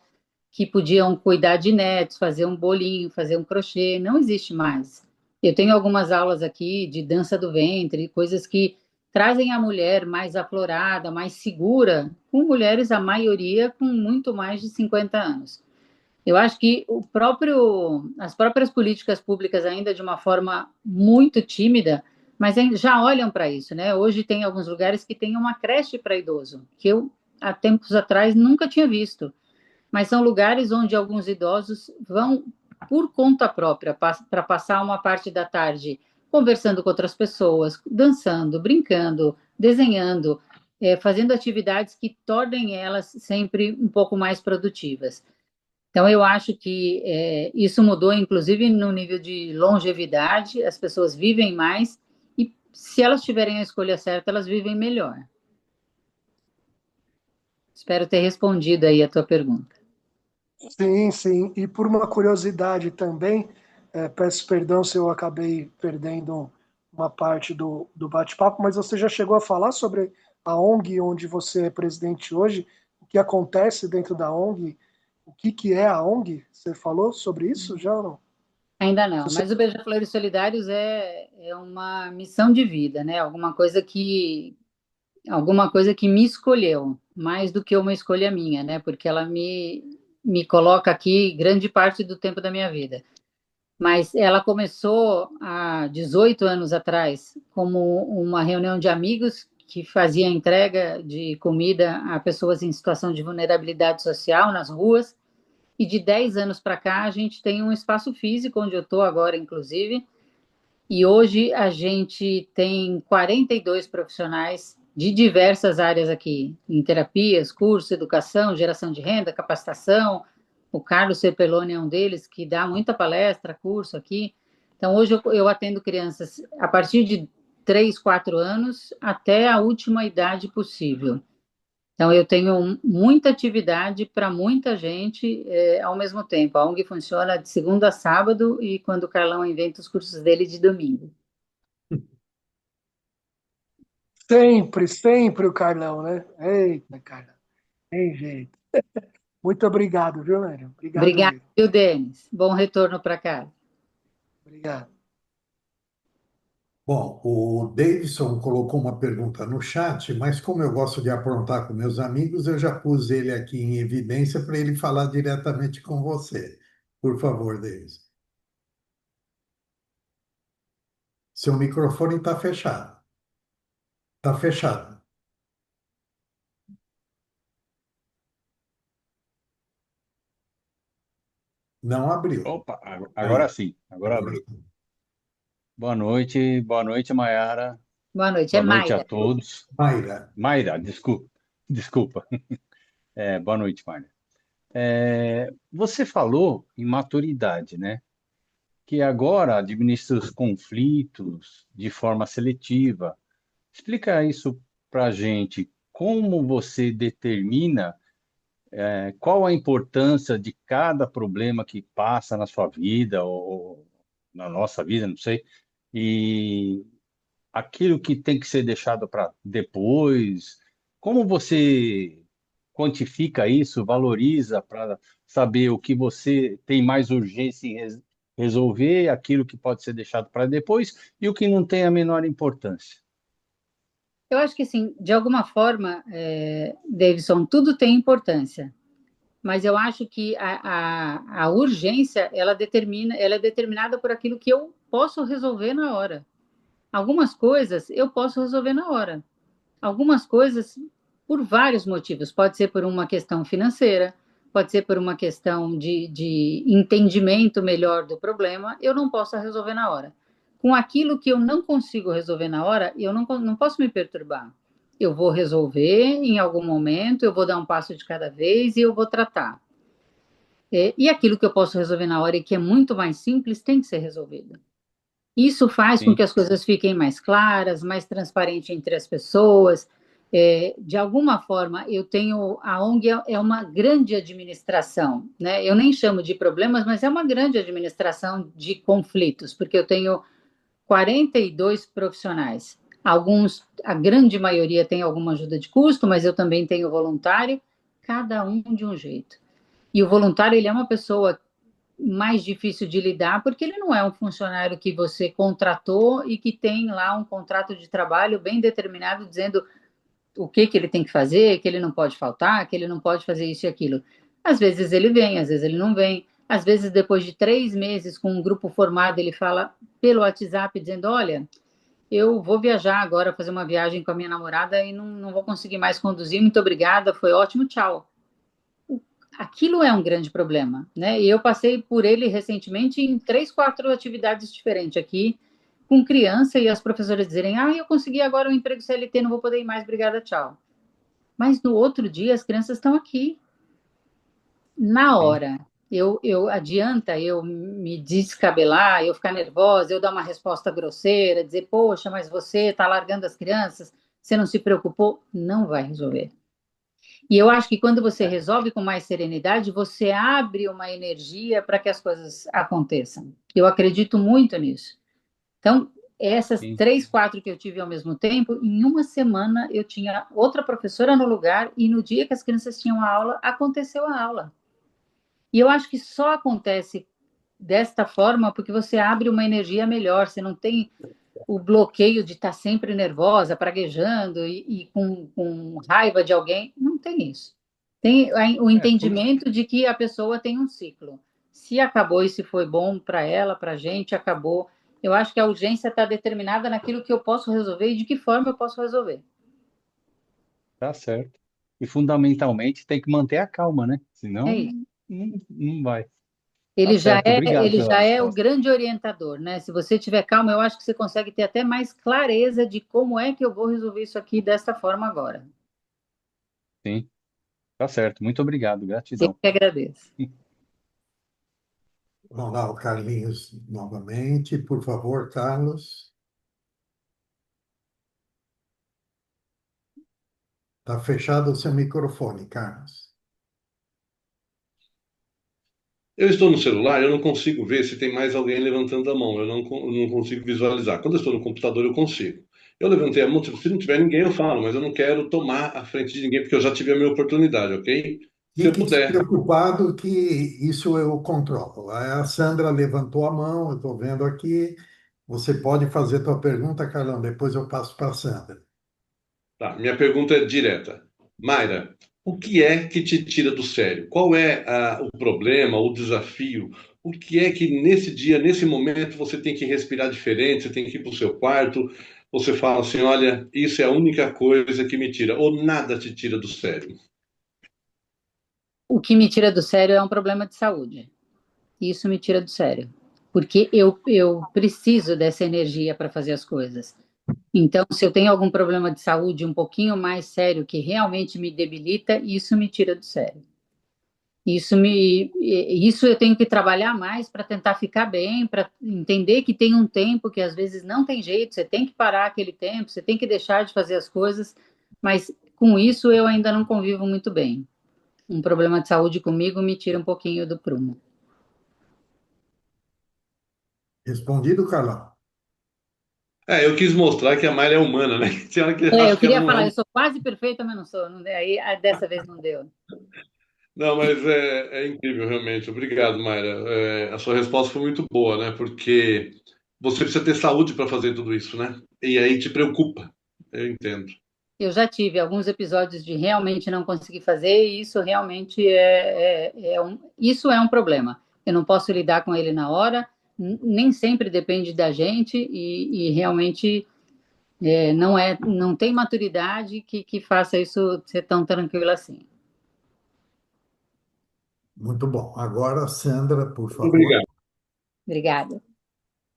que podiam cuidar de netos, fazer um bolinho, fazer um crochê. Não existe mais. Eu tenho algumas aulas aqui de dança do ventre, coisas que trazem a mulher mais aflorada, mais segura, com mulheres, a maioria, com muito mais de 50 anos. Eu acho que as próprias políticas públicas, ainda de uma forma muito tímida, mas já olham para isso, né? Hoje tem alguns lugares que tem uma creche para idoso, que eu, há tempos atrás, nunca tinha visto. Mas são lugares onde alguns idosos vão por conta própria para passar uma parte da tarde conversando com outras pessoas, dançando, brincando, desenhando, fazendo atividades que tornem elas sempre um pouco mais produtivas. Então, eu acho que isso mudou, inclusive, no nível de longevidade, as pessoas vivem mais e, se elas tiverem a escolha certa, elas vivem melhor. Espero ter respondido aí a tua pergunta. Sim, sim. E por uma curiosidade também, peço perdão se eu acabei perdendo uma parte do bate-papo, mas você já chegou a falar sobre a ONG onde você é presidente hoje? O que acontece dentro da ONG? O que que é a ONG? Você falou sobre isso já ou não? Ainda Se não, você... mas o Beija-Flores Solidários é uma missão de vida, né? Alguma coisa que me escolheu, mais do que uma escolha minha, né? Porque ela me coloca aqui grande parte do tempo da minha vida. Mas ela começou há 18 anos atrás como uma reunião de amigos que fazia entrega de comida a pessoas em situação de vulnerabilidade social nas ruas. E de 10 anos para cá, a gente tem um espaço físico, onde eu estou agora, inclusive, e hoje a gente tem 42 profissionais de diversas áreas aqui, em terapias, curso, educação, geração de renda, capacitação. O Carlos Cepeloni é um deles, que dá muita palestra, curso aqui. Então, hoje eu atendo crianças a partir de 3, 4 anos até a última idade possível. Então, eu tenho muita atividade para muita gente ao mesmo tempo. A ONG funciona de segunda a sábado e quando o Carlão inventa os cursos dele de domingo. Sempre, sempre o Carlão, né? Eita, Carlão, tem jeito. Muito obrigado, viu, Mário? Obrigado Obrigada, mesmo. viu, Denis? Bom retorno para cá. Obrigado. Bom, o Davidson colocou uma pergunta no chat, mas como eu gosto de aprontar com meus amigos, eu já pus ele aqui em evidência para ele falar diretamente com você. Por favor, Davidson. Seu microfone está fechado. Está fechado. Não abriu. Opa, agora Aí, sim, agora agora abriu. sim. Boa noite, Mayara. Boa noite, é Boa noite a Mayra. todos. Mayra, Mayra, desculpa. Boa noite, Mayra. Você falou em maturidade, né? Que agora administra os conflitos de forma seletiva. Explica isso para a gente. Como você determina qual a importância de cada problema que passa na sua vida ou na nossa vida, não sei, e aquilo que tem que ser deixado para depois? Como você quantifica isso, valoriza para saber o que você tem mais urgência em resolver, aquilo que pode ser deixado para depois e o que não tem a menor importância? Eu acho que, assim, de alguma forma, Davidson, tudo tem importância, mas eu acho que a urgência, ela é determinada por aquilo que eu posso resolver na hora. Algumas coisas eu posso resolver na hora. Algumas coisas, por vários motivos. Pode ser por uma questão financeira, pode ser por uma questão de entendimento melhor do problema, eu não posso resolver na hora. Com aquilo que eu não consigo resolver na hora, eu não posso me perturbar. Eu vou resolver em algum momento, eu vou dar um passo de cada vez e eu vou tratar. E aquilo que eu posso resolver na hora e que é muito mais simples tem que ser resolvido. Isso faz com que Sim, as coisas fiquem mais claras, mais transparentes entre as pessoas. De alguma forma, eu tenho a ONG é uma grande administração, né? Eu nem chamo de problemas, mas é uma grande administração de conflitos, porque eu tenho 42 profissionais. Alguns, a grande maioria tem alguma ajuda de custo, mas eu também tenho voluntário, cada um de um jeito. E o voluntário, ele é uma pessoa mais difícil de lidar, porque ele não é um funcionário que você contratou e que tem lá um contrato de trabalho bem determinado, dizendo o que ele tem que fazer, que ele não pode faltar, que ele não pode fazer isso e aquilo. Às vezes ele vem, às vezes ele não vem. Às vezes, depois de 3 meses com um grupo formado, ele fala pelo WhatsApp, dizendo: Olha, eu vou viajar agora, fazer uma viagem com a minha namorada e não vou conseguir mais conduzir. Muito obrigada, foi ótimo, tchau. Aquilo é um grande problema, né? E eu passei por ele recentemente em 3, 4 atividades diferentes aqui, com criança e as professoras dizerem: eu consegui agora um emprego CLT, não vou poder ir mais, obrigada, tchau. Mas no outro dia as crianças estão aqui, na sim. hora. Adianta eu me descabelar, eu ficar nervosa, eu dar uma resposta grosseira, dizer: Poxa, mas você está largando as crianças, você não se preocupou? Não vai resolver. E eu acho que quando você resolve com mais serenidade, você abre uma energia para que as coisas aconteçam. Eu acredito muito nisso. Então, essas Sim. 3, 4 que eu tive ao mesmo tempo, em uma semana eu tinha outra professora no lugar e no dia que as crianças tinham a aula, aconteceu a aula. E eu acho que só acontece desta forma porque você abre uma energia melhor, você não tem o bloqueio de estar sempre nervosa, praguejando e com raiva de alguém. Não tem isso. Tem o entendimento de que a pessoa tem um ciclo. Se acabou e se foi bom para ela, para a gente, acabou. Eu acho que a urgência está determinada naquilo que eu posso resolver e de que forma eu posso resolver. Tá certo. E fundamentalmente tem que manter a calma, né? É Senão isso. não vai. Tá Ele já certo. é, Obrigado ele pela já é o resposta. grande orientador, né? Se você tiver calma, eu acho que você consegue ter até mais clareza de como é que eu vou resolver isso aqui desta forma agora. Sim, tá certo. Muito obrigado. Eu Gratidão. que agradeço. Vamos lá, o Carlinhos novamente. Por favor, Carlos. Está fechado o seu microfone, Carlos. Eu estou no celular, eu não consigo ver se tem mais alguém levantando a mão, eu não consigo visualizar. Quando eu estou no computador, eu consigo. Eu levantei a mão, se não tiver ninguém, eu falo, mas eu não quero tomar a frente de ninguém, porque eu já tive a minha oportunidade, ok? Se eu Fique puder. despreocupado que isso eu controlo. A Sandra levantou a mão, eu estou vendo aqui. Você pode fazer a tua pergunta, Carlão, depois eu passo para a Sandra. Tá, minha pergunta é direta. Mayra, o que é que te tira do sério? Qual é o problema, o desafio? O que é que nesse dia, nesse momento, você tem que respirar diferente, você tem que ir para o seu quarto, você fala assim, olha, isso é a única coisa que me tira, ou nada te tira do sério. O que me tira do sério é um problema de saúde. Isso me tira do sério. Porque eu preciso dessa energia para fazer as coisas. Então, se eu tenho algum problema de saúde um pouquinho mais sério que realmente me debilita, isso me tira do sério. Isso eu tenho que trabalhar mais para tentar ficar bem, para entender que tem um tempo que às vezes não tem jeito, você tem que parar aquele tempo, você tem que deixar de fazer as coisas, mas com isso eu ainda não convivo muito bem. Um problema de saúde comigo me tira um pouquinho do prumo. Respondido, Carlão? Eu quis mostrar que a Mayra é humana, né? Tem hora que eu Eu acho que ela queria não é. falar, eu sou quase perfeita, mas não sou. Aí dessa vez não deu. Não, mas é incrível, realmente. Obrigado, Mayra. A sua resposta foi muito boa, né? Porque você precisa ter saúde para fazer tudo isso, né? E aí te preocupa. Eu entendo. Eu já tive alguns episódios de realmente não conseguir fazer, e isso realmente isso é um problema. Eu não posso lidar com ele na hora, nem sempre depende da gente, e realmente não tem maturidade que faça isso ser tão tranquilo assim. Muito bom. Agora, Sandra, por favor. Obrigado. Obrigada.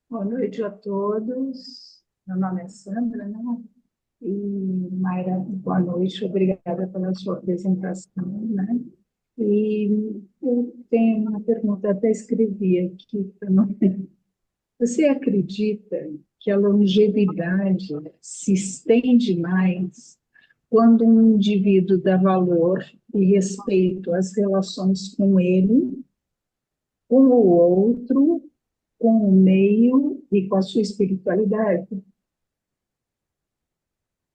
Boa noite a todos. Meu nome é Sandra, né? E Mayra, boa noite. Obrigada pela sua apresentação, né? E eu tenho uma pergunta, até escrevi aqui para não. Você acredita que a longevidade se estende mais quando um indivíduo dá valor e respeito às relações com ele, com o outro, com o meio e com a sua espiritualidade?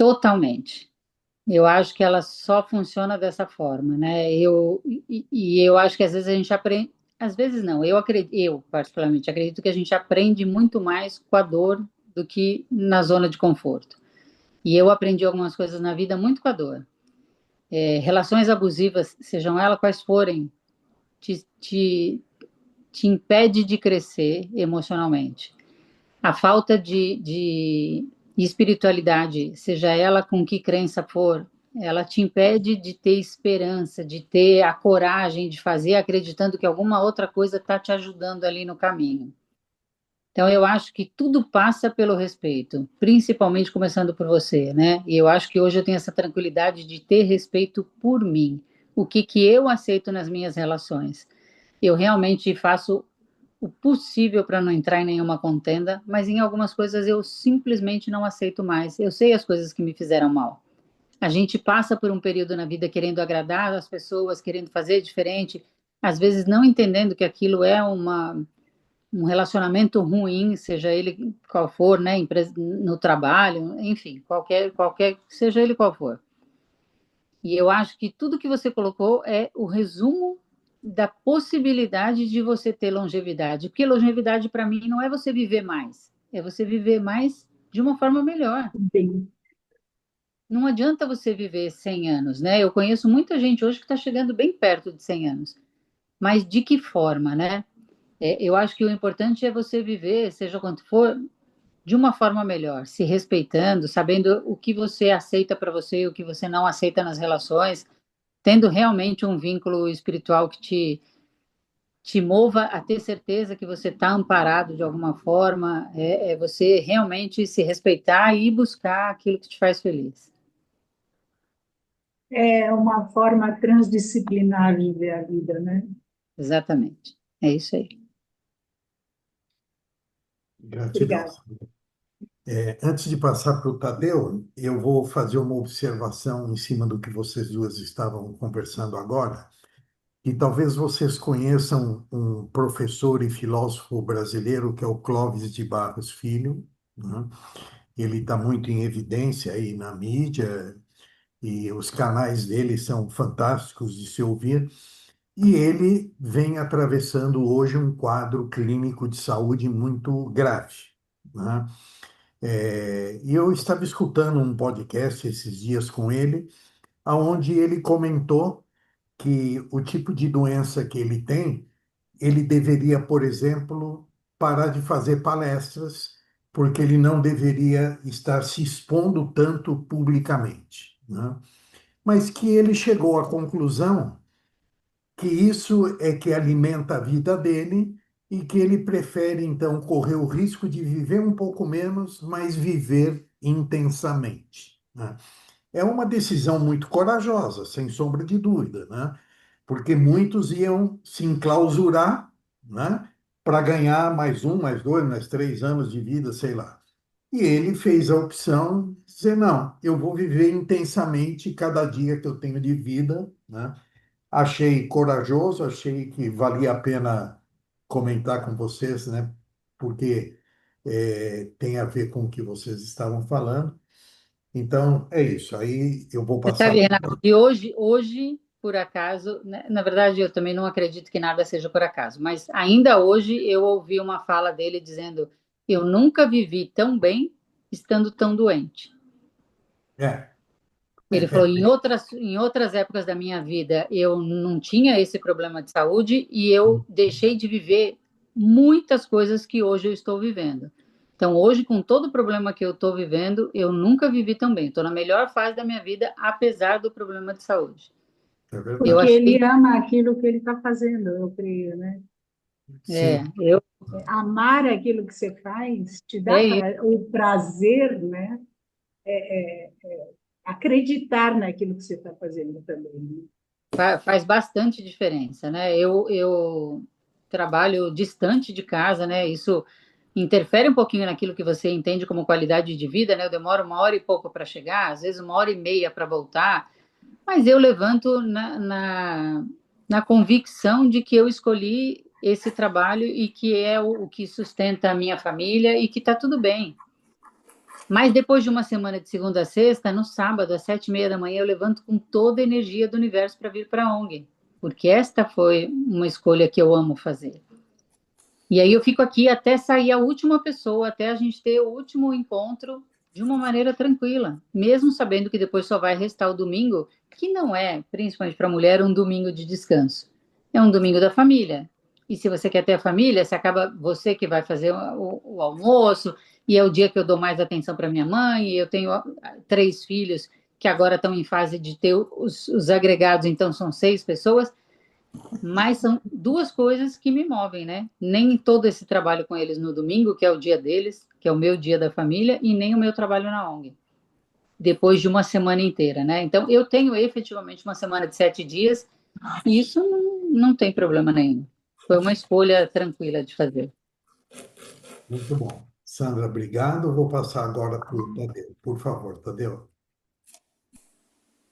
Totalmente. Eu acho que ela só funciona dessa forma, né? E eu acho que às vezes a gente aprende, às vezes não, eu particularmente acredito que a gente aprende muito mais com a dor do que na zona de conforto. E eu aprendi algumas coisas na vida muito com a dor. Relações abusivas, sejam elas quais forem, te, te, te impede de crescer emocionalmente. A falta de espiritualidade, seja ela com que crença for, ela te impede de ter esperança, de ter a coragem de fazer, acreditando que alguma outra coisa está te ajudando ali no caminho. Então, eu acho que tudo passa pelo respeito, principalmente começando por você, né? E eu acho que hoje eu tenho essa tranquilidade de ter respeito por mim, o que eu aceito nas minhas relações. Eu realmente faço o possível para não entrar em nenhuma contenda, mas em algumas coisas eu simplesmente não aceito mais. Eu sei as coisas que me fizeram mal. A gente passa por um período na vida querendo agradar as pessoas, querendo fazer diferente, às vezes não entendendo que aquilo é um relacionamento ruim, seja ele qual for, né, no trabalho, enfim, qualquer, seja ele qual for. E eu acho que tudo que você colocou é o resumo da possibilidade de você ter longevidade. Porque longevidade, para mim, não é você viver mais, é você viver mais de uma forma melhor. Bem, Não adianta você viver 100 anos, né? Eu conheço muita gente hoje que está chegando bem perto de 100 anos. Mas de que forma, né? Eu acho que o importante é você viver, seja quanto for, de uma forma melhor, se respeitando, sabendo o que você aceita para você e o que você não aceita nas relações, tendo realmente um vínculo espiritual que te mova a ter certeza que você está amparado de alguma forma, é você realmente se respeitar e buscar aquilo que te faz feliz. é uma forma transdisciplinar de ver a vida, né? Exatamente. É isso aí. Gratidão. Obrigada. Antes de passar para o Tadeu, eu vou fazer uma observação em cima do que vocês duas estavam conversando agora. E talvez vocês conheçam um professor e filósofo brasileiro que é o Clóvis de Barros Filho, né? Ele está muito em evidência aí na mídia e os canais dele são fantásticos de se ouvir. E ele vem atravessando hoje um quadro clínico de saúde muito grave, né? E eu estava escutando um podcast esses dias com ele, aonde ele comentou que o tipo de doença que ele tem, ele deveria, por exemplo, parar de fazer palestras, porque ele não deveria estar se expondo tanto publicamente, né? Mas que ele chegou à conclusão que isso é que alimenta a vida dele e que ele prefere, então, correr o risco de viver um pouco menos, mas viver intensamente, né? É uma decisão muito corajosa, sem sombra de dúvida, né? Porque muitos iam se enclausurar, né? Para ganhar mais um, mais dois, mais 3 anos de vida, sei lá. E ele fez a opção de dizer, não, eu vou viver intensamente cada dia que eu tenho de vida, né? Achei corajoso, achei que valia a pena comentar com vocês, né? Porque tem a ver com o que vocês estavam falando. Então, é isso. Aí eu vou Você passar. sabe, Renato, e hoje, por acaso, né, na verdade, eu também não acredito que nada seja por acaso, mas ainda hoje eu ouvi uma fala dele dizendo: eu nunca vivi tão bem estando tão doente. É, Ele falou: em outras épocas da minha vida, eu não tinha esse problema de saúde e eu deixei de viver muitas coisas que hoje eu estou vivendo. Então, hoje, com todo o problema que eu estou vivendo, eu nunca vivi tão bem. Estou na melhor fase da minha vida, apesar do problema de saúde. é Eu Porque verdade. ele achei, ama aquilo que ele está fazendo, eu creio, né? Sim, eu, Amar aquilo que você faz te dá é isso, o prazer, né? Acreditar naquilo que você está fazendo também, né? faz bastante diferença, né? Eu trabalho distante de casa, né? Isso interfere um pouquinho naquilo que você entende como qualidade de vida, né? Eu demoro 1 hora e pouco para chegar, às vezes 1 hora e meia para voltar, mas eu levanto na convicção de que eu escolhi esse trabalho e que é o que sustenta a minha família e que está tudo bem. Mas depois de uma semana de segunda a sexta, no sábado, às 7h30 da manhã, eu levanto com toda a energia do universo para vir para a ONG, porque esta foi uma escolha que eu amo fazer. E aí eu fico aqui até sair a última pessoa, até a gente ter o último encontro de uma maneira tranquila, mesmo sabendo que depois só vai restar o domingo, que não é, principalmente para a mulher, um domingo de descanso. É um domingo da família. E se você quer ter a família, você acaba você que vai fazer o almoço, e é o dia que eu dou mais atenção para minha mãe, e eu tenho 3 filhos que agora estão em fase de ter os agregados, então são 6 pessoas. Mas são duas coisas que me movem, né? Nem todo esse trabalho com eles no domingo, que é o dia deles, que é o meu dia da família, e nem o meu trabalho na ONG, depois de uma semana inteira, né? Então, eu tenho efetivamente uma semana de 7 dias, e isso não tem problema nenhum. Foi uma escolha tranquila de fazer. muito bom. Sandra, obrigado. Vou passar agora para o Tadeu. Por favor, Tadeu.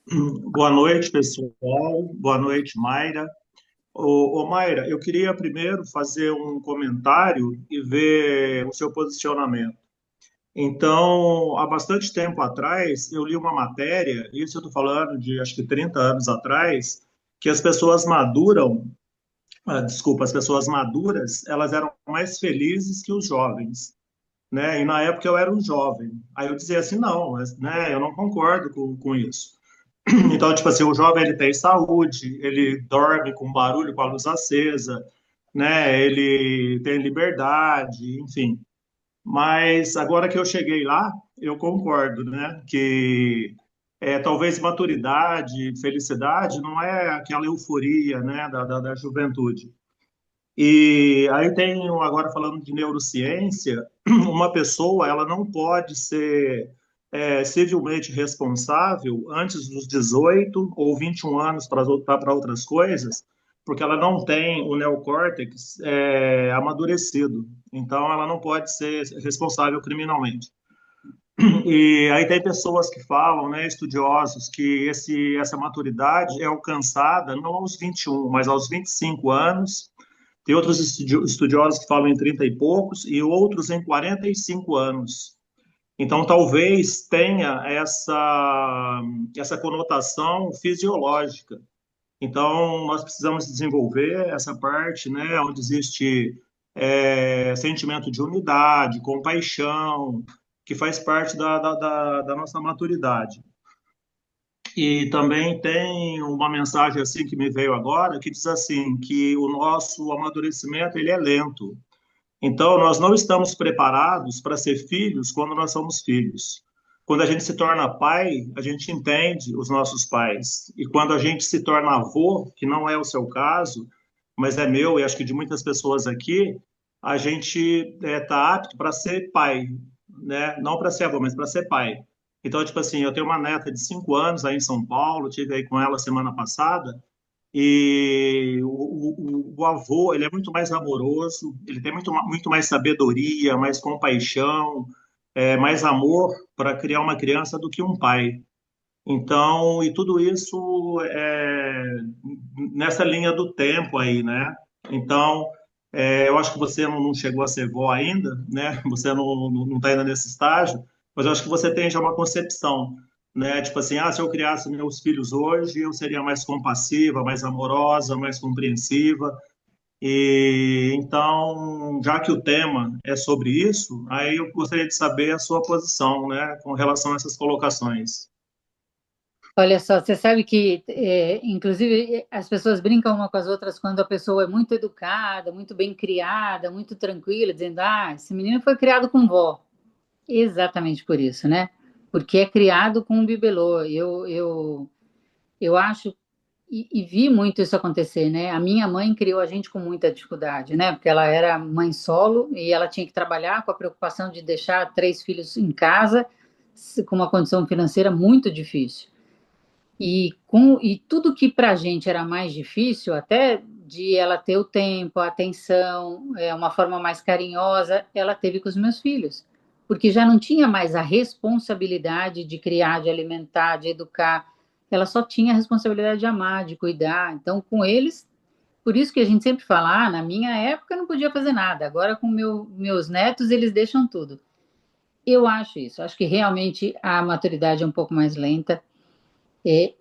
Boa noite, pessoal. Boa noite, Mayra. Mayra, eu queria primeiro fazer um comentário e ver o seu posicionamento. Então, há bastante tempo atrás, eu li uma matéria, isso eu estou falando de acho que 30 anos atrás, que as pessoas as pessoas maduras, elas eram mais felizes que os jovens, né? E na época eu era um jovem. Aí eu dizia assim, não, né, eu não concordo com isso. Então, tipo assim, o jovem ele tem saúde, ele dorme com barulho, com a luz acesa, né? Ele tem liberdade, enfim. Mas agora que eu cheguei lá, eu concordo, né? Que talvez maturidade, felicidade não é aquela euforia, né? Da juventude. E aí tenho, agora falando de neurociência, uma pessoa, ela não pode ser civilmente responsável antes dos 18 ou 21 anos para outras coisas, porque ela não tem o neocórtex amadurecido. Então, ela não pode ser responsável criminalmente. E aí tem pessoas que falam, né, estudiosos, que essa maturidade é alcançada não aos 21, mas aos 25 anos. Tem outros estudiosos que falam em 30 e poucos e outros em 45 anos. Então, talvez tenha essa conotação fisiológica. Então, nós precisamos desenvolver essa parte, né, onde existe sentimento de unidade, compaixão, que faz parte da nossa maturidade. E também tem uma mensagem assim que me veio agora, que diz assim, que o nosso amadurecimento ele é lento. Então, nós não estamos preparados para ser filhos quando nós somos filhos. Quando a gente se torna pai, a gente entende os nossos pais. E quando a gente se torna avô, que não é o seu caso, mas é meu e acho que de muitas pessoas aqui, a gente está apto para ser pai, né? Não para ser avô, mas para ser pai. Então, tipo assim, eu tenho uma neta de 5 anos aí em São Paulo, tive aí com ela semana passada, e o avô, ele é muito mais amoroso, ele tem muito mais sabedoria, mais compaixão, mais amor para criar uma criança do que um pai. Então, e tudo isso nessa linha do tempo aí, né? Então, eu acho que você não chegou a ser vó ainda, né? Você não está ainda nesse estágio, mas eu acho que você tem já uma concepção, né? Tipo assim, se eu criasse meus filhos hoje, eu seria mais compassiva, mais amorosa, mais compreensiva. E então, já que o tema é sobre isso, aí eu gostaria de saber a sua posição, né, com relação a essas colocações. Olha só, você sabe que, inclusive, as pessoas brincam uma com as outras quando a pessoa é muito educada, muito bem criada, muito tranquila, dizendo: esse menino foi criado com vó. Exatamente por isso, né? Porque é criado com um bibelô. Eu acho, e vi muito isso acontecer, né? A minha mãe criou a gente com muita dificuldade, né? Porque ela era mãe solo e ela tinha que trabalhar com a preocupação de deixar 3 filhos em casa, com uma condição financeira muito difícil. E tudo que para a gente era mais difícil, até de ela ter o tempo, a atenção, uma forma mais carinhosa, ela teve com os meus filhos, porque já não tinha mais a responsabilidade de criar, de alimentar, de educar, ela só tinha a responsabilidade de amar, de cuidar. Então, com eles, por isso que a gente sempre fala, na minha época eu não podia fazer nada, agora com meus netos eles deixam tudo. Eu acho isso, acho que realmente a maturidade é um pouco mais lenta.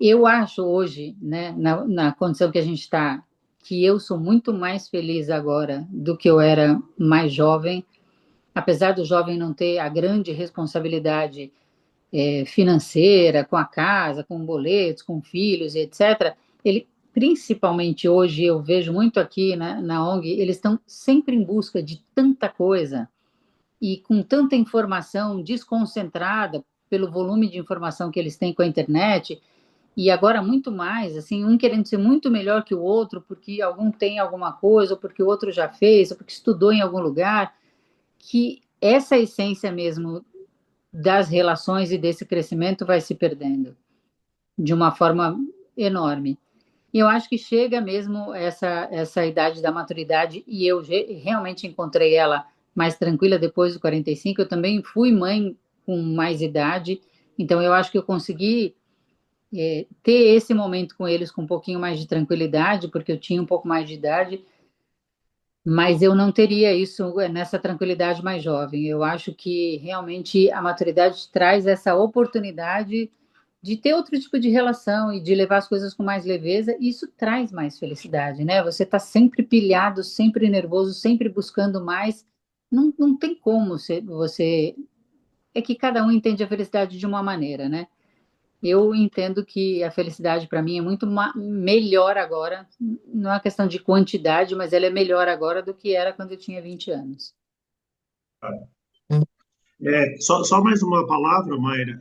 Eu acho hoje, né, na condição que a gente está, que eu sou muito mais feliz agora do que eu era mais jovem, apesar do jovem não ter a grande responsabilidade financeira, com a casa, com boletos, com filhos, etc. Ele, principalmente hoje, eu vejo muito aqui, né, na ONG, eles estão sempre em busca de tanta coisa e com tanta informação desconcentrada pelo volume de informação que eles têm com a internet. E agora muito mais, assim, um querendo ser muito melhor que o outro, porque algum tem alguma coisa, ou porque o outro já fez, ou porque estudou em algum lugar, que essa essência mesmo das relações e desse crescimento vai se perdendo de uma forma enorme. E eu acho que chega mesmo essa idade da maturidade, e eu realmente encontrei ela mais tranquila depois dos 45. Eu também fui mãe com mais idade, então eu acho que eu consegui ter esse momento com eles com um pouquinho mais de tranquilidade, porque eu tinha um pouco mais de idade, mas eu não teria isso nessa tranquilidade mais jovem. Eu acho que realmente a maturidade traz essa oportunidade de ter outro tipo de relação e de levar as coisas com mais leveza, e isso traz mais felicidade, né? Você está sempre pilhado, sempre nervoso, sempre buscando mais. Não tem como você. É que cada um entende a felicidade de uma maneira, né? Eu entendo que a felicidade para mim é muito melhor agora. Não é uma questão de quantidade, mas ela é melhor agora do que era quando eu tinha 20 anos. Só mais uma palavra, Mayra.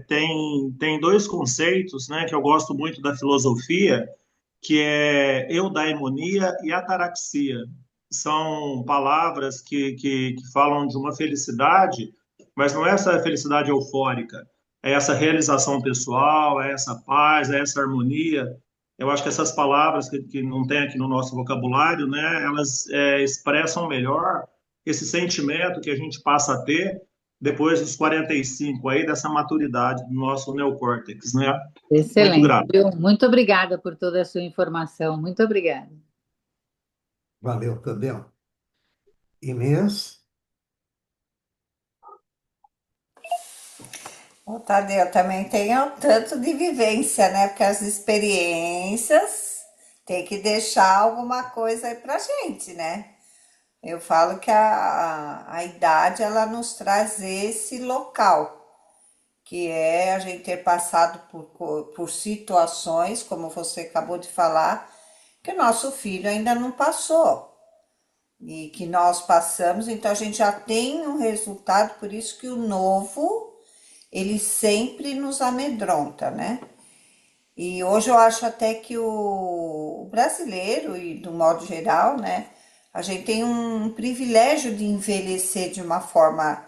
Tem dois conceitos, né, que eu gosto muito da filosofia, que é eudaimonia e ataraxia. São palavras que falam de uma felicidade, mas não é essa felicidade eufórica, é essa realização pessoal, é essa paz, é essa harmonia. Eu acho que essas palavras que não tem aqui no nosso vocabulário, né, elas expressam melhor esse sentimento que a gente passa a ter depois dos 45 aí, dessa maturidade do nosso neocórtex, né? Muito Excelente, grato. viu? Muito obrigada por toda a sua informação. Muito obrigada. Valeu, Tadeu. Inês? O Tadeu também tem um tanto de vivência, né? Porque as experiências tem que deixar alguma coisa aí pra gente, né? Eu falo que a idade ela nos traz esse local, que é a gente ter passado por situações, como você acabou de falar, que o nosso filho ainda não passou e que nós passamos, então a gente já tem um resultado, por isso que o novo, ele sempre nos amedronta, né? E hoje eu acho até que o brasileiro, e do modo geral, né, a gente tem um privilégio de envelhecer de uma forma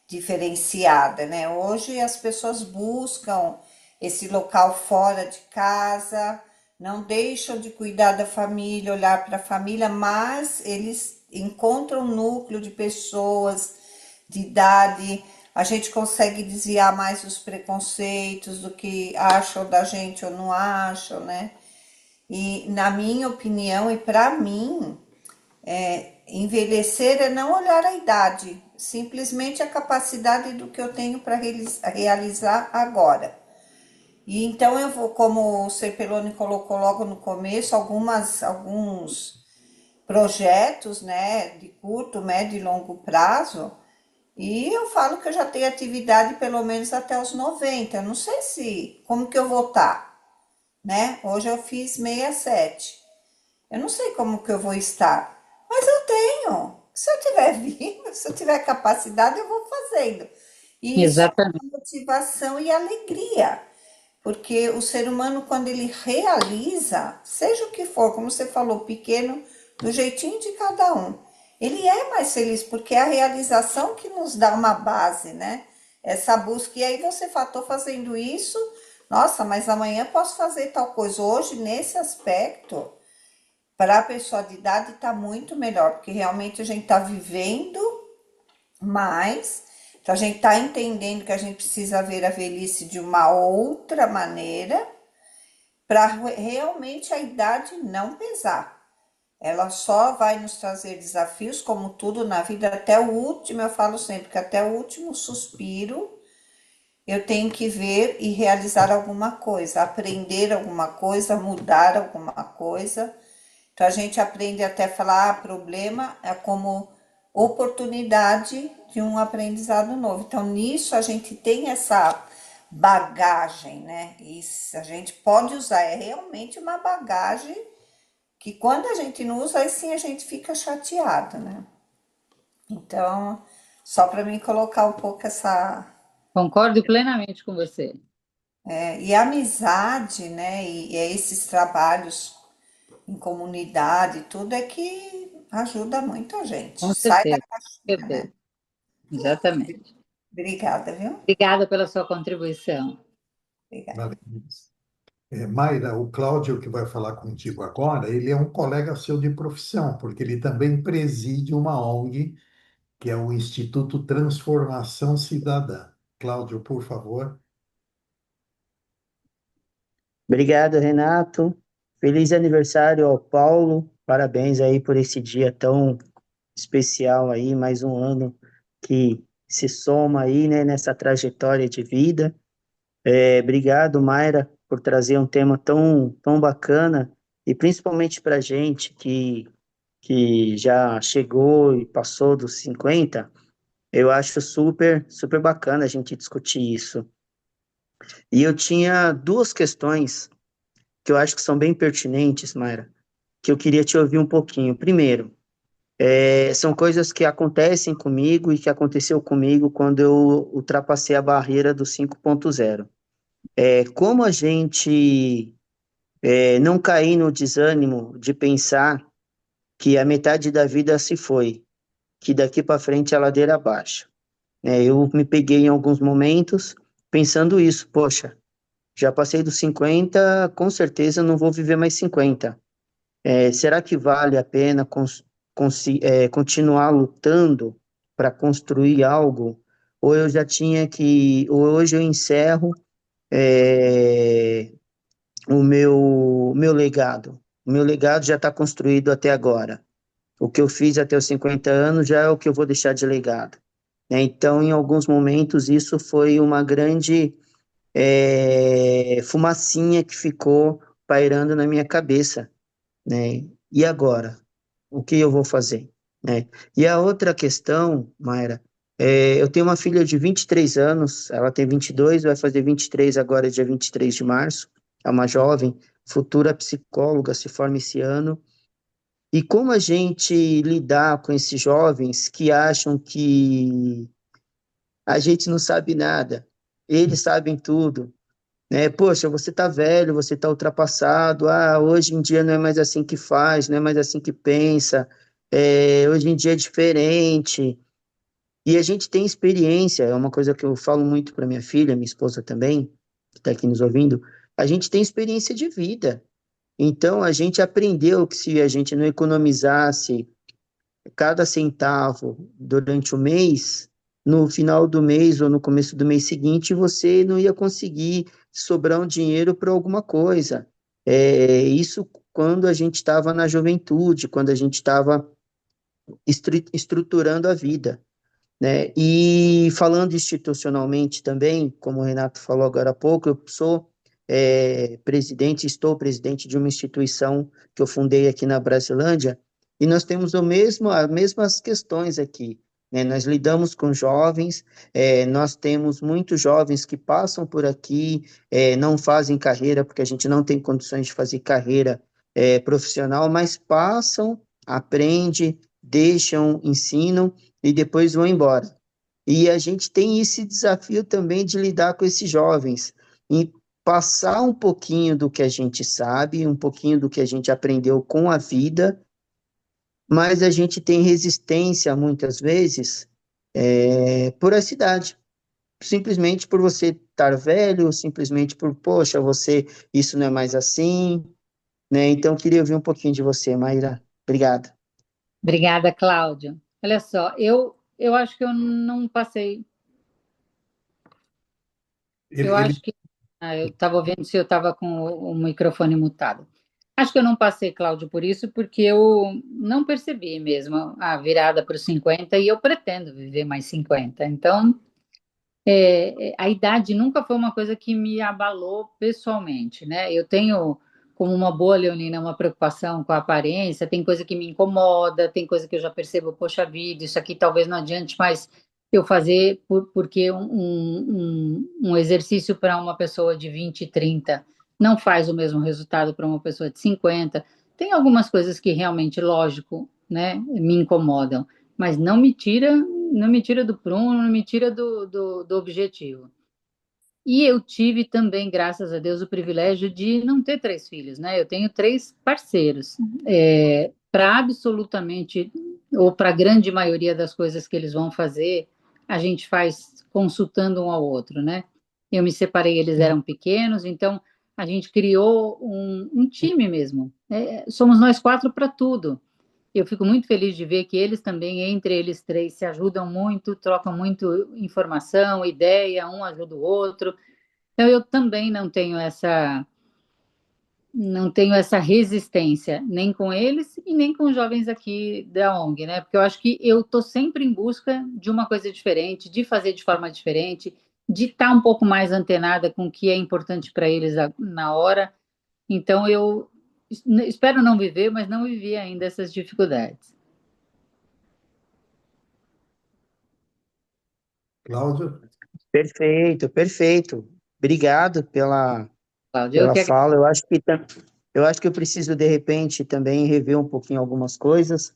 diferenciada, né? Hoje as pessoas buscam esse local fora de casa, não deixam de cuidar da família, olhar para a família, mas eles encontram um núcleo de pessoas de idade, a gente consegue desviar mais os preconceitos do que acham da gente ou não acham, né? E na minha opinião e para mim, envelhecer é não olhar a idade, simplesmente a capacidade do que eu tenho para realizar agora. E então eu vou, como o Serpelloni colocou logo no começo, alguns projetos, né, de curto, médio e longo prazo, e eu falo que eu já tenho atividade pelo menos até os 90. Eu não sei se como que eu vou estar, né? Hoje eu fiz 67. Eu não sei como que eu vou estar, mas eu tenho. Se eu tiver vivo, se eu tiver capacidade, eu vou fazendo. E isso é Exatamente. uma motivação e alegria, porque o ser humano, quando ele realiza, seja o que for, como você falou, pequeno, do jeitinho de cada um, ele é mais feliz, porque é a realização que nos dá uma base, né? Essa busca. E aí você estou fazendo isso, nossa, mas amanhã posso fazer tal coisa. Hoje, nesse aspecto, para a pessoa de idade está muito melhor, porque realmente a gente está vivendo mais, então a gente está entendendo que a gente precisa ver a velhice de uma outra maneira, para realmente a idade não pesar. Ela só vai nos trazer desafios, como tudo na vida, até o último, eu falo sempre que até o último suspiro eu tenho que ver e realizar alguma coisa, aprender alguma coisa, mudar alguma coisa. Então a gente aprende até a falar, problema é como oportunidade de um aprendizado novo. Então nisso a gente tem essa bagagem, né? Isso a gente pode usar, é realmente uma bagagem que quando a gente não usa, aí sim a gente fica chateado, né? Então, só para mim colocar um pouco essa. Concordo plenamente com você. E a amizade, né? E esses trabalhos em comunidade, tudo é que ajuda muito a gente. Com Sai da certeza, com caixinha, né? certeza. Exatamente. Obrigada, viu? Obrigada pela sua contribuição. Obrigada. Valeu. Mayra, o Cláudio que vai falar contigo agora, ele é um colega seu de profissão, porque ele também preside uma ONG, que é o Instituto Transformação Cidadã. Cláudio, por favor. Obrigado, Renato. Feliz aniversário ao Paulo. Parabéns aí por esse dia tão especial aí, mais um ano que se soma aí, né, nessa trajetória de vida. Obrigado, Mayra, por trazer um tema tão bacana e principalmente para gente que já chegou e passou dos 50. Eu acho super bacana a gente discutir isso. E eu tinha duas questões que eu acho que são bem pertinentes, Mayra, que eu queria te ouvir um pouquinho. Primeiro, são coisas que acontecem comigo e que aconteceu comigo quando eu ultrapassei a barreira do 5.0. Como a gente não cair no desânimo de pensar que a metade da vida se foi, que daqui para frente é ladeira abaixo. Eu me peguei em alguns momentos pensando isso, poxa, já passei dos 50, com certeza não vou viver mais 50. Será que vale a pena continuar lutando para construir algo? Ou eu já tinha que, ou hoje eu encerro é, o meu legado. O meu legado já está construído até agora. O que eu fiz até os 50 anos já é o que eu vou deixar de legado. Então, em alguns momentos, isso foi uma grande fumacinha que ficou pairando na minha cabeça, né? E agora? O que eu vou fazer, né? E a outra questão, Mayra, eu tenho uma filha de 23 anos, ela tem 22, vai fazer 23 agora, dia 23 de março, é uma jovem, futura psicóloga, se forma esse ano, e como a gente lidar com esses jovens que acham que a gente não sabe nada, eles sabem tudo, né? Poxa, você tá velho, você tá ultrapassado, hoje em dia não é mais assim que faz, não é mais assim que pensa, hoje em dia é diferente. E a gente tem experiência, é uma coisa que eu falo muito para minha filha, minha esposa também, que está aqui nos ouvindo, a gente tem experiência de vida. Então a gente aprendeu que se a gente não economizasse cada centavo durante o mês, no final do mês ou no começo do mês seguinte, você não ia conseguir sobrar um dinheiro para alguma coisa. Isso quando a gente estava na juventude, quando a gente estava estruturando a vida, né? E falando institucionalmente também, como o Renato falou agora há pouco, eu sou estou presidente de uma instituição que eu fundei aqui na Brasilândia, e nós temos as mesmas questões aqui, né? Nós lidamos com jovens, nós temos muitos jovens que passam por aqui, não fazem carreira, porque a gente não tem condições de fazer carreira profissional, mas passam, aprendem, deixam, ensinam, e depois vão embora. E a gente tem esse desafio também de lidar com esses jovens, e passar um pouquinho do que a gente sabe, um pouquinho do que a gente aprendeu com a vida, mas a gente tem resistência muitas vezes por essa idade. Simplesmente por você estar velho, simplesmente por, poxa, isso não é mais assim, né? Então, eu queria ouvir um pouquinho de você, Maíra. Obrigado. Obrigada, Cláudio. Olha só, eu acho que eu não passei. Eu Ele acho que. Eu estava vendo se eu estava com o microfone mutado. Acho que eu não passei, Cláudio, por isso, porque eu não percebi mesmo a virada para os 50 e eu pretendo viver mais 50. Então, a idade nunca foi uma coisa que me abalou pessoalmente, né? Eu tenho, como uma boa leonina, uma preocupação com a aparência, tem coisa que me incomoda, tem coisa que eu já percebo, poxa vida, isso aqui talvez não adiante mais eu fazer, porque um exercício para uma pessoa de 20, 30 não faz o mesmo resultado para uma pessoa de 50. Tem algumas coisas que realmente, lógico, né, me incomodam, mas não me tira do prumo, não me tira do objetivo. E eu tive também, graças a Deus, o privilégio de não ter três filhos, né? Eu tenho três parceiros. Para absolutamente, ou para a grande maioria das coisas que eles vão fazer, a gente faz consultando um ao outro, né? Eu me separei, eles eram pequenos, então a gente criou um time mesmo. Somos nós quatro para tudo. Eu fico muito feliz de ver que eles também, entre eles três, se ajudam muito, trocam muito informação, ideia, um ajuda o outro. Então, eu também não tenho não tenho essa resistência, nem com eles e nem com os jovens aqui da ONG, né? Porque eu acho que eu estou sempre em busca de uma coisa diferente, de fazer de forma diferente, de estar um pouco mais antenada com o que é importante para eles na hora. Então, eu espero não viver, mas não vivi ainda essas dificuldades. Cláudio? Perfeito, perfeito. Obrigado Cláudia, eu pela que fala. Eu acho que eu preciso, de repente, também rever um pouquinho algumas coisas,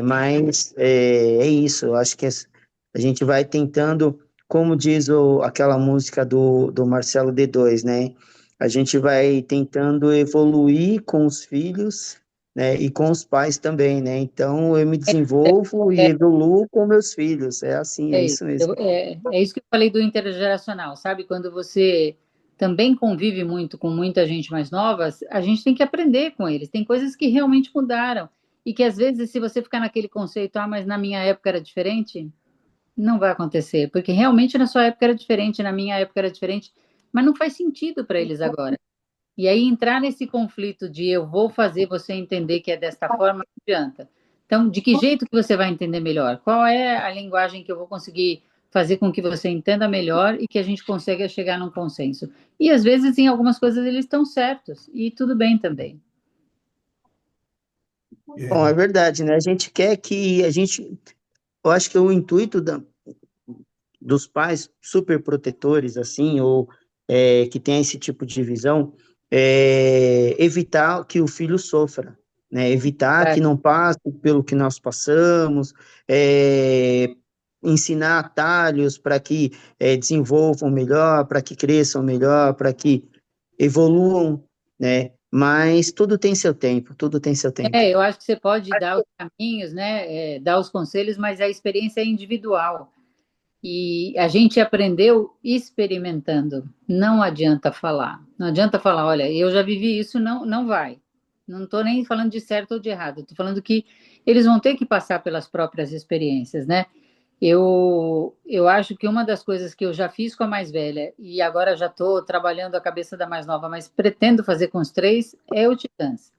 mas é isso. Eu acho que a gente vai tentando, como diz aquela música do Marcelo D2, né? A gente vai tentando evoluir com os filhos, né? E com os pais também, né? Então, eu me desenvolvo e evoluo com meus filhos. É assim, é É isso. isso mesmo. É isso que eu falei do intergeracional, sabe? Quando você também convive muito com muita gente mais nova, a gente tem que aprender com eles. Tem coisas que realmente mudaram. E que às vezes, se você ficar naquele conceito, mas na minha época era diferente, não vai acontecer. Porque realmente na sua época era diferente, na minha época era diferente, mas não faz sentido para eles agora. E aí entrar nesse conflito de eu vou fazer você entender que é desta forma, não adianta. Então, de que jeito que você vai entender melhor? Qual é a linguagem que eu vou conseguir fazer com que você entenda melhor e que a gente consiga chegar num consenso? E às vezes em algumas coisas eles estão certos e tudo bem também. Bom, é verdade, né? A gente quer que a gente. Eu acho que o intuito dos pais super protetores, assim, ou que tem esse tipo de visão, é evitar que o filho sofra, né? Evitar Tá? que não passe pelo que nós passamos, é, ensinar atalhos para que desenvolvam melhor, para que cresçam melhor, para que evoluam, né? Mas tudo tem seu tempo, tudo tem seu tempo. Eu acho que você pode dar os caminhos, né? Dar os conselhos, mas a experiência é individual. E a gente aprendeu experimentando. Não adianta falar. Não adianta falar, olha, eu já vivi isso, não, não vai. Não estou nem falando de certo ou de errado. Estou falando que eles vão ter que passar pelas próprias experiências, né? Eu acho que uma das coisas que eu já fiz com a mais velha e agora já estou trabalhando a cabeça da mais nova, mas pretendo fazer com os três, é o Titãs.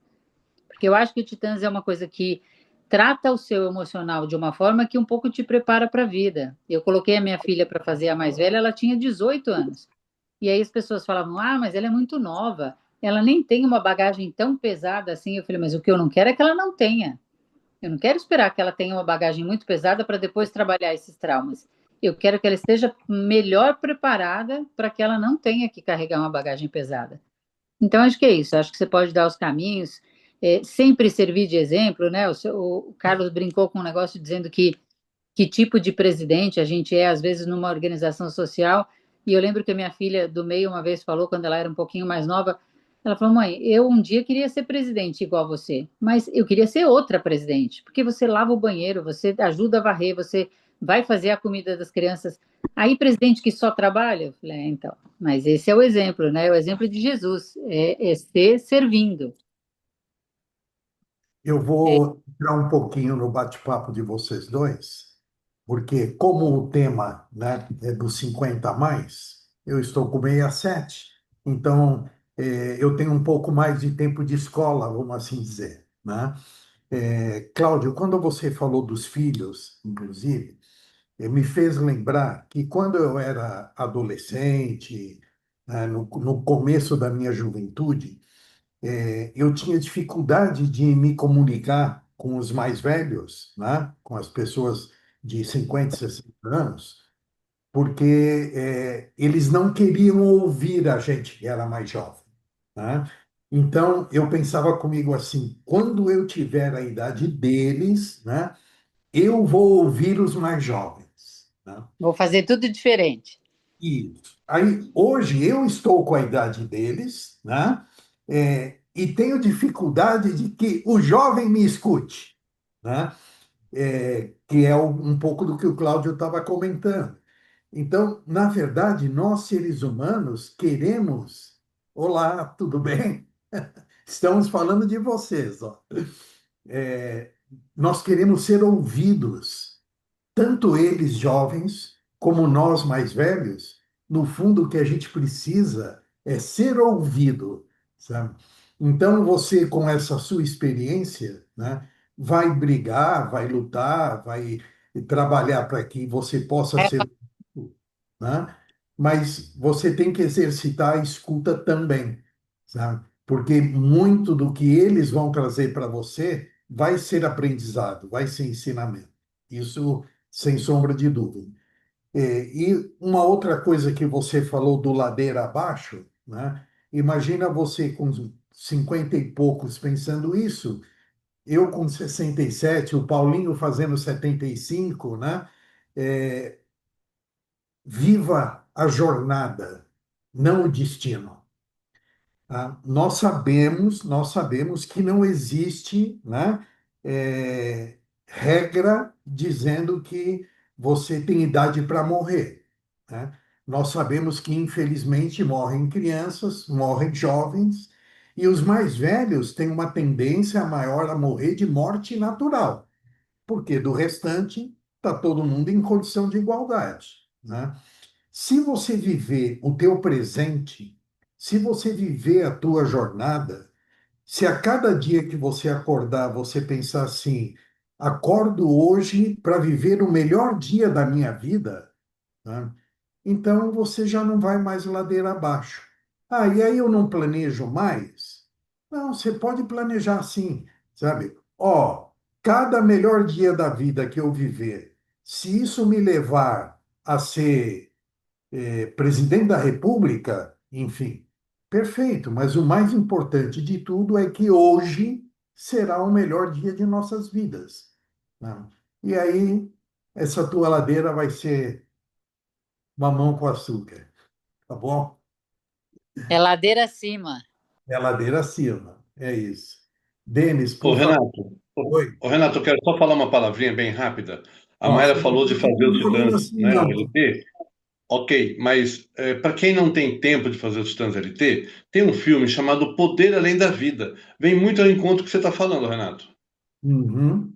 Porque eu acho que o Titãs é uma coisa que trata o seu emocional de uma forma que um pouco te prepara para a vida. Eu coloquei a minha filha para fazer a mais velha, ela tinha 18 anos. E aí as pessoas falavam: mas ela é muito nova, ela nem tem uma bagagem tão pesada assim. Eu falei: mas o que eu não quero é que ela não tenha. Eu não quero esperar que ela tenha uma bagagem muito pesada para depois trabalhar esses traumas. Eu quero que ela esteja melhor preparada para que ela não tenha que carregar uma bagagem pesada. Então, acho que é isso. Acho que você pode dar os caminhos, sempre servir de exemplo, né? O Carlos brincou com um negócio dizendo que tipo de presidente a gente é, às vezes, numa organização social. E eu lembro que a minha filha do meio uma vez falou, quando ela era um pouquinho mais nova, ela falou: mãe, eu um dia queria ser presidente igual você, mas eu queria ser outra presidente, porque você lava o banheiro, você ajuda a varrer, você vai fazer a comida das crianças. Aí, presidente que só trabalha? Eu falei: então, mas esse é o exemplo, né? O exemplo de Jesus, é ser servindo. Eu vou entrar um pouquinho no bate-papo de vocês dois, porque como o tema, né, é dos 50 a mais, eu estou com 67, então eu tenho um pouco mais de tempo de escola, vamos assim dizer, né? Cláudio, quando você falou dos filhos, inclusive, me fez lembrar que quando eu era adolescente, né, no começo da minha juventude, eu tinha dificuldade de me comunicar com os mais velhos, né? Com as pessoas de 50, 60 anos, porque eles não queriam ouvir a gente que era mais jovem, né? Então, eu pensava comigo assim, quando eu tiver a idade deles, né, eu vou ouvir os mais jovens, né? Vou fazer tudo diferente. Isso. Aí, hoje eu estou com a idade deles, né? E tenho dificuldade de que o jovem me escute, né? Que é um pouco do que o Cláudio estava comentando. Então, na verdade, nós seres humanos queremos. Olá, tudo bem? Estamos falando de vocês, ó. Nós queremos ser ouvidos, tanto eles jovens como nós mais velhos. No fundo, o que a gente precisa é ser ouvido, sabe? Então, você, com essa sua experiência, né, vai brigar, vai lutar, vai trabalhar para que você possa ser, né? Mas você tem que exercitar a escuta também, sabe? Porque muito do que eles vão trazer para você vai ser aprendizado, vai ser ensinamento. Isso sem sombra de dúvida. E uma outra coisa que você falou do ladeira abaixo, né? Imagina você com 50 e poucos pensando isso, eu com 67, o Paulinho fazendo 75, né? É, viva a jornada, não o destino. Tá? Nós sabemos que não existe, né, regra dizendo que você tem idade para morrer, né? Nós sabemos que, infelizmente, morrem crianças, morrem jovens, e os mais velhos têm uma tendência maior a morrer de morte natural, porque do restante está todo mundo em condição de igualdade, né? Se você viver o teu presente, se você viver a tua jornada, se a cada dia que você acordar você pensar assim, acordo hoje para viver o melhor dia da minha vida, né? Então você já não vai mais ladeira abaixo. Ah, e aí eu não planejo mais? Não, você pode planejar sim, sabe? Ó, cada melhor dia da vida que eu viver, se isso me levar a ser presidente da República, enfim, perfeito, mas o mais importante de tudo é que hoje será o melhor dia de nossas vidas, né? E aí, essa tua ladeira vai ser mamão com açúcar, tá bom? É ladeira acima. É ladeira acima, é isso. Denis, Ô, por favor. Renato, Oi. eu quero só falar uma palavrinha bem rápida. A Nossa, Mayra não falou de fazer o estou falando Titãs, assim, né, não. LT. Ok, mas para quem não tem tempo de fazer o Titãs LT, tem um filme chamado Poder Além da Vida. Vem muito ao encontro do que você está falando, Renato. Uhum.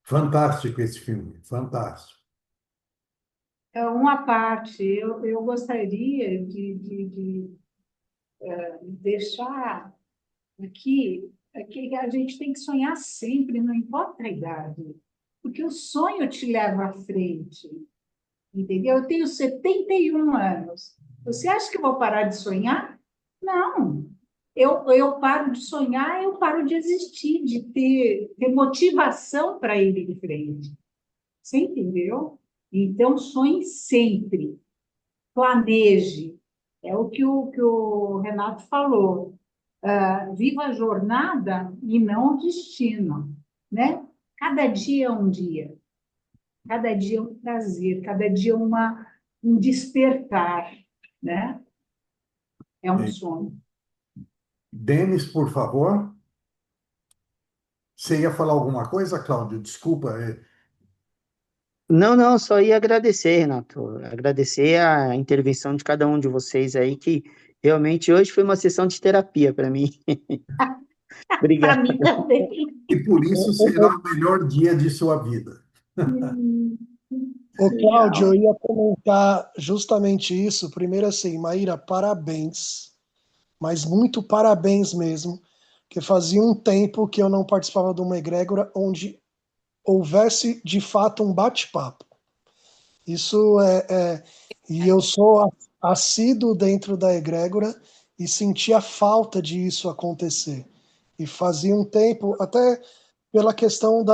Fantástico esse filme, fantástico. Uma parte, eu gostaria de deixar aqui que a gente tem que sonhar sempre, não importa a idade, porque o sonho te leva à frente, entendeu? Eu tenho 71 anos. Você acha que eu vou parar de sonhar? Não. Eu paro de sonhar, eu paro de existir, de ter motivação para ir em frente. Você entendeu? Então, sonhe sempre, planeje. É o que o Renato falou. Viva a jornada e não o destino, né? Cada dia é um dia, cada dia é um prazer, cada dia é um despertar, né? É um sonho. Denis, por favor. Você ia falar alguma coisa, Cláudio? Desculpa. Não, não, só ia agradecer, Renato. Agradecer a intervenção de cada um de vocês aí, que realmente hoje foi uma sessão de terapia para mim. Para Obrigado. mim também. E por isso será o melhor dia de sua vida. Ô, Cláudio, eu Legal. ia comentar justamente isso. Primeiro, assim, Maíra, parabéns, mas muito parabéns mesmo, porque fazia um tempo que eu não participava de uma egrégora onde houvesse de fato um bate-papo. Isso e eu sou assíduo dentro da egrégora e sentia falta de isso acontecer. E fazia um tempo, até pela questão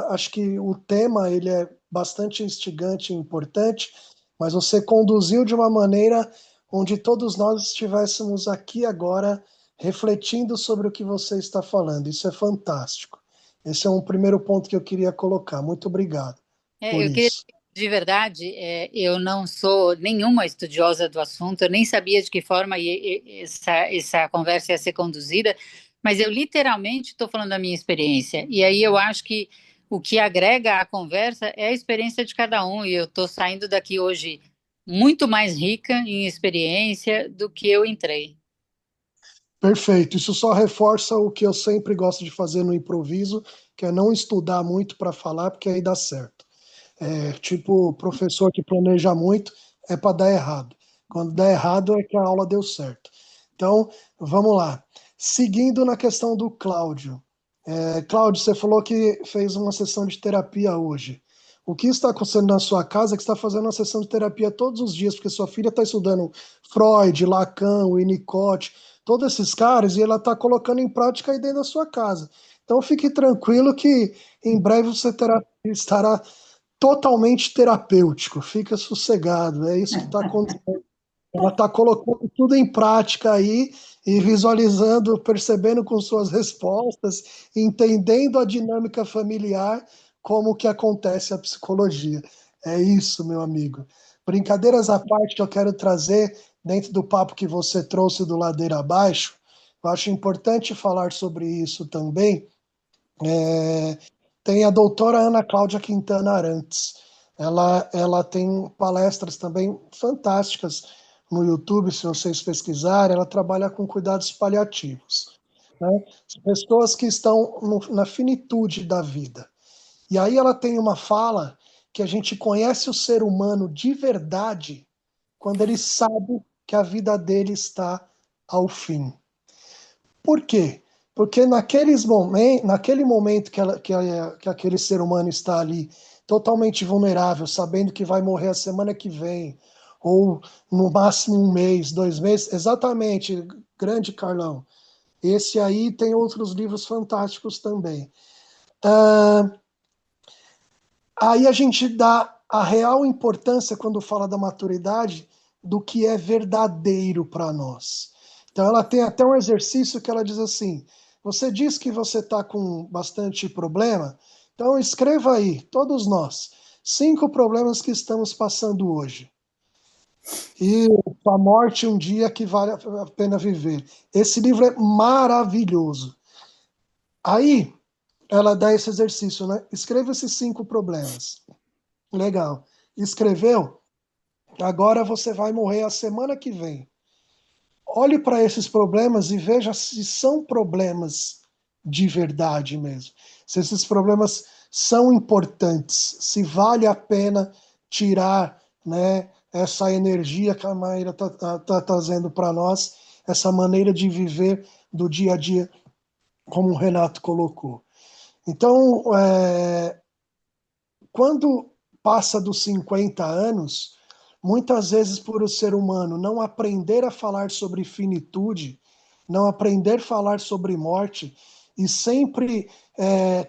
acho que o tema ele é bastante instigante e importante, mas você conduziu de uma maneira onde todos nós estivéssemos aqui agora refletindo sobre o que você está falando. Isso é fantástico. Esse é um primeiro ponto que eu queria colocar. Muito obrigado por Eu queria, isso. de verdade, eu não sou nenhuma estudiosa do assunto, eu nem sabia de que forma essa conversa ia ser conduzida, mas eu literalmente estou falando da minha experiência. E aí eu acho que o que agrega à conversa é a experiência de cada um, e eu estou saindo daqui hoje muito mais rica em experiência do que eu entrei. Perfeito. Isso só reforça o que eu sempre gosto de fazer no improviso, que é não estudar muito para falar, porque aí dá certo. Tipo, professor que planeja muito é para dar errado. Quando dá errado é que a aula deu certo. Então, vamos lá. Seguindo na questão do Cláudio. Cláudio, você falou que fez uma sessão de terapia hoje. O que está acontecendo na sua casa é que você está fazendo uma sessão de terapia todos os dias, porque sua filha está estudando Freud, Lacan, Winnicott, todos esses caras, e ela está colocando em prática aí dentro da sua casa. Então fique tranquilo que em breve você estará totalmente terapêutico. Fica sossegado, é isso que está acontecendo. Ela está colocando tudo em prática aí e visualizando, percebendo com suas respostas, entendendo a dinâmica familiar, como que acontece a psicologia. É isso, meu amigo. Brincadeiras à parte, eu quero trazer, dentro do papo que você trouxe do Ladeira Abaixo, eu acho importante falar sobre isso também. É, Tem a doutora Ana Cláudia Quintana Arantes. Ela tem palestras também fantásticas no YouTube, se vocês pesquisarem. Ela trabalha com cuidados paliativos, né? Pessoas que estão na finitude da vida. E aí ela tem uma fala que a gente conhece o ser humano de verdade quando ele sabe que a vida dele está ao fim. Por quê? Porque naquele momento que aquele ser humano está ali totalmente vulnerável, sabendo que vai morrer a semana que vem, ou no máximo um mês, 2 meses, exatamente, grande Carlão. Esse aí tem outros livros fantásticos também. Ah, Aí a gente dá a real importância, quando fala da maturidade, do que é verdadeiro para nós. Então ela tem até um exercício que ela diz assim: você diz que você está com bastante problema, então escreva aí, todos nós, 5 problemas que estamos passando hoje. E a morte um dia que vale a pena viver. Esse livro é maravilhoso. Aí ela dá esse exercício, né? Escreva esses 5 problemas. Legal. Escreveu? Agora você vai morrer a semana que vem. Olhe para esses problemas e veja se são problemas de verdade mesmo. Se esses problemas são importantes, se vale a pena tirar, né, essa energia que a Maíra está trazendo para nós, essa maneira de viver do dia a dia, como o Renato colocou. Então, quando passa dos 50 anos, muitas vezes por o ser humano não aprender a falar sobre finitude, não aprender a falar sobre morte, e sempre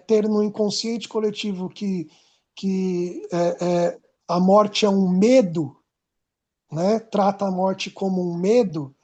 ter no inconsciente coletivo que a morte é um medo, né? Trata a morte como um medo,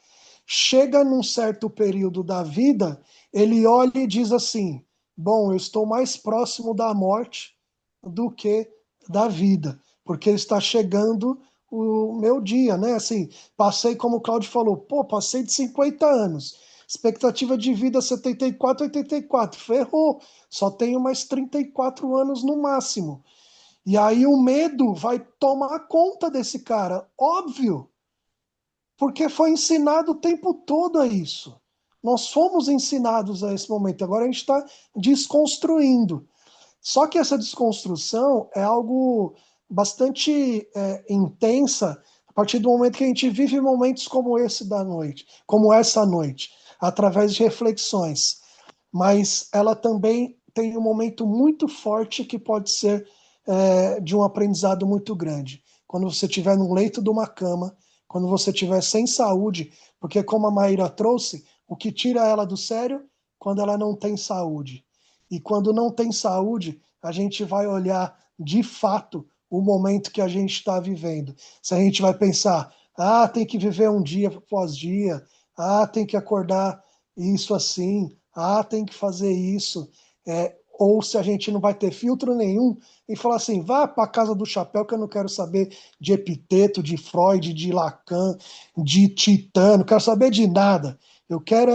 chega num certo período da vida, ele olha e diz assim: bom, eu estou mais próximo da morte do que da vida, porque está chegando o meu dia, né? Assim, passei, como o Claudio falou, pô, passei de 50 anos, expectativa de vida 74, 84, ferrou, só tenho mais 34 anos no máximo. E aí o medo vai tomar conta desse cara, óbvio, porque foi ensinado o tempo todo a isso. Nós fomos ensinados a esse momento, agora a gente está desconstruindo. Só que essa desconstrução é algo bastante intensa a partir do momento que a gente vive momentos como esse da noite, como essa noite, através de reflexões. Mas ela também tem um momento muito forte que pode ser de um aprendizado muito grande. Quando você estiver no leito de uma cama, quando você estiver sem saúde, porque como a Maíra trouxe, o que tira ela do sério? Quando ela não tem saúde. E quando não tem saúde, a gente vai olhar de fato o momento que a gente está vivendo. Se a gente vai pensar, tem que viver um dia após dia, tem que acordar isso assim, tem que fazer isso. Ou se a gente não vai ter filtro nenhum e falar assim, vá para a casa do chapéu que eu não quero saber de Epiteto, de Freud, de Lacan, de Titã, não quero saber de nada. Eu quero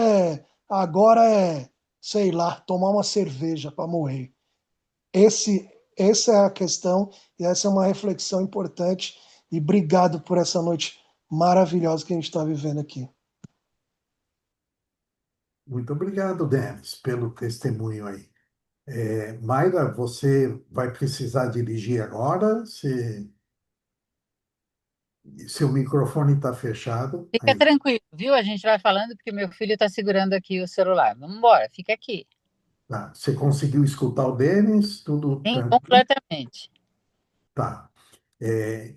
agora sei lá, tomar uma cerveja para morrer. Essa é a questão e essa é uma reflexão importante. E obrigado por essa noite maravilhosa que a gente está vivendo aqui. Muito obrigado, Denis, pelo testemunho aí. Mayra, você vai precisar dirigir agora? Seu microfone está fechado. Fica Aí, tranquilo, viu? A gente vai falando porque meu filho está segurando aqui o celular. Vamos embora, fica aqui. tá. Você conseguiu escutar o Denis? Tudo Sim, tranquilo? completamente. Tá.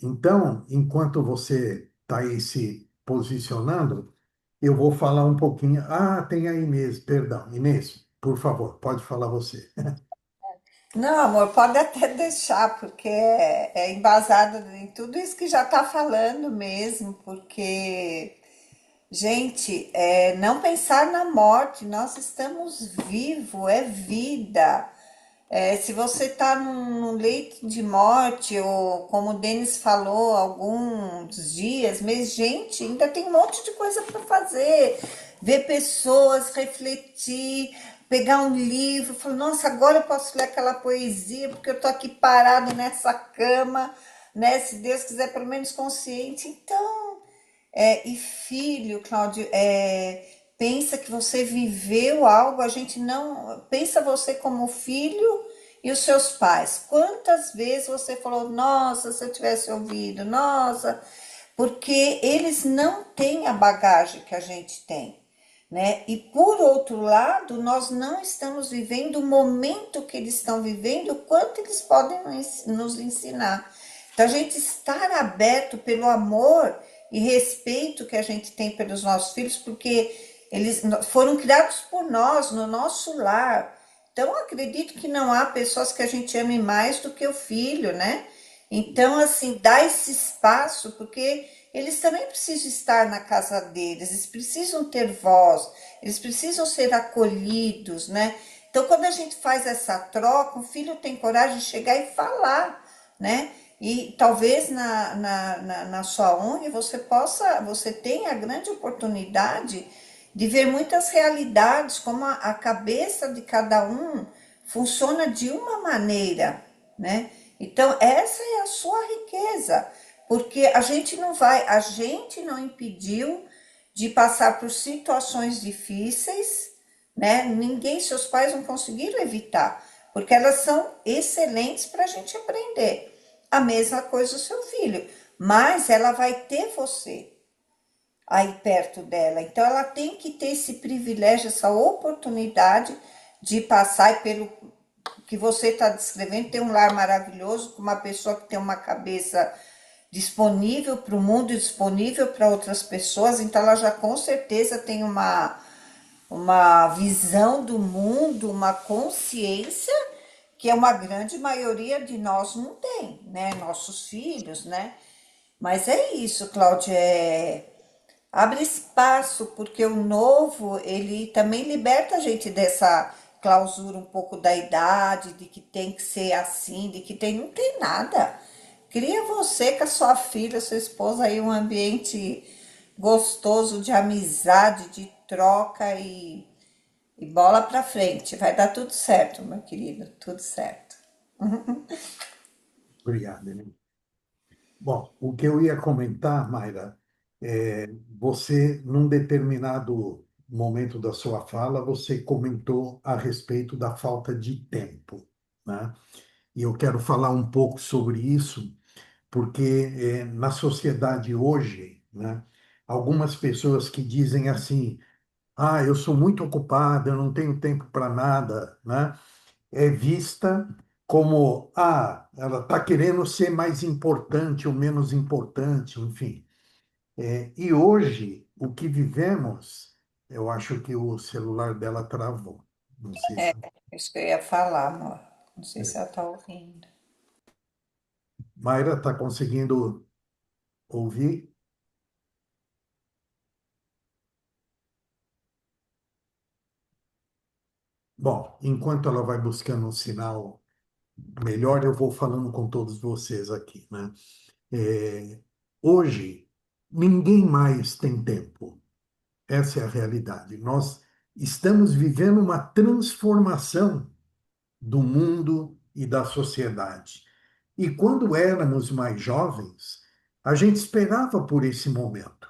Então, enquanto você está aí se posicionando, eu vou falar um pouquinho. Ah, tem a Inês, perdão. Inês, por favor, pode falar você. Não, amor, pode até deixar, porque é embasado em tudo isso que já está falando mesmo, porque, gente, não pensar na morte, nós estamos vivos, é vida. Se você está num leito de morte, ou como o Denis falou, alguns dias, mas, gente, ainda tem um monte de coisa para fazer. Ver pessoas, refletir, pegar um livro, falar, nossa, agora eu posso ler aquela poesia, porque eu estou aqui parado nessa cama, né? Se Deus quiser, pelo menos consciente. Então, e filho, Cláudio, pensa que você viveu algo, a gente não. Pensa você como filho e os seus pais. Quantas vezes você falou, nossa, se eu tivesse ouvido, nossa, porque eles não têm a bagagem que a gente tem, né? E por outro lado, nós não estamos vivendo o momento que eles estão vivendo, o quanto eles podem nos ensinar. Então, a gente estar aberto pelo amor e respeito que a gente tem pelos nossos filhos, porque eles foram criados por nós, no nosso lar. Então, eu acredito que não há pessoas que a gente ame mais do que o filho, né? Então, assim, dá esse espaço, porque eles também precisam estar na casa deles, eles precisam ter voz, eles precisam ser acolhidos, né? Então, quando a gente faz essa troca, o filho tem coragem de chegar e falar, né? E talvez na sua ONG você tenha a grande oportunidade de ver muitas realidades, como a cabeça de cada um funciona de uma maneira, né? Então, essa é a sua riqueza, porque a gente não impediu de passar por situações difíceis, né? Ninguém, seus pais não conseguiram evitar, porque elas são excelentes para a gente aprender. A mesma coisa o seu filho, mas ela vai ter você aí perto dela. Então, ela tem que ter esse privilégio, essa oportunidade de passar pelo que você está descrevendo, ter um lar maravilhoso, com uma pessoa que tem uma cabeça disponível para o mundo, disponível para outras pessoas, então ela já com certeza tem uma visão do mundo, uma consciência que é uma grande maioria de nós não tem, né? Nossos filhos, né? Mas é isso, Cláudia, abre espaço, porque o novo, ele também liberta a gente dessa clausura um pouco da idade, de que tem que ser assim, de que tem, não tem nada. Cria você com a sua filha, sua esposa aí um ambiente gostoso de amizade, de troca e bola pra frente. Vai dar tudo certo, meu querido, tudo certo. Obrigado, Inês. Bom, o que eu ia comentar, Mayra, você, num determinado momento da sua fala, você comentou a respeito da falta de tempo, né? E eu quero falar um pouco sobre isso, porque na sociedade hoje, né, algumas pessoas que dizem assim, ah, eu sou muito ocupada, eu não tenho tempo para nada, né? É vista como, ah, ela está querendo ser mais importante ou menos importante, enfim. E hoje, o que vivemos, eu acho que o celular dela travou. Não sei se. Isso que eu ia falar, amor. Não sei se É. ela tá ouvindo. Mayra, está conseguindo ouvir? Bom, enquanto ela vai buscando um sinal melhor, eu vou falando com todos vocês aqui, né? É, hoje, ninguém mais tem tempo. Essa é a realidade. Nós estamos vivendo uma transformação do mundo e da sociedade. E quando éramos mais jovens, a gente esperava por esse momento.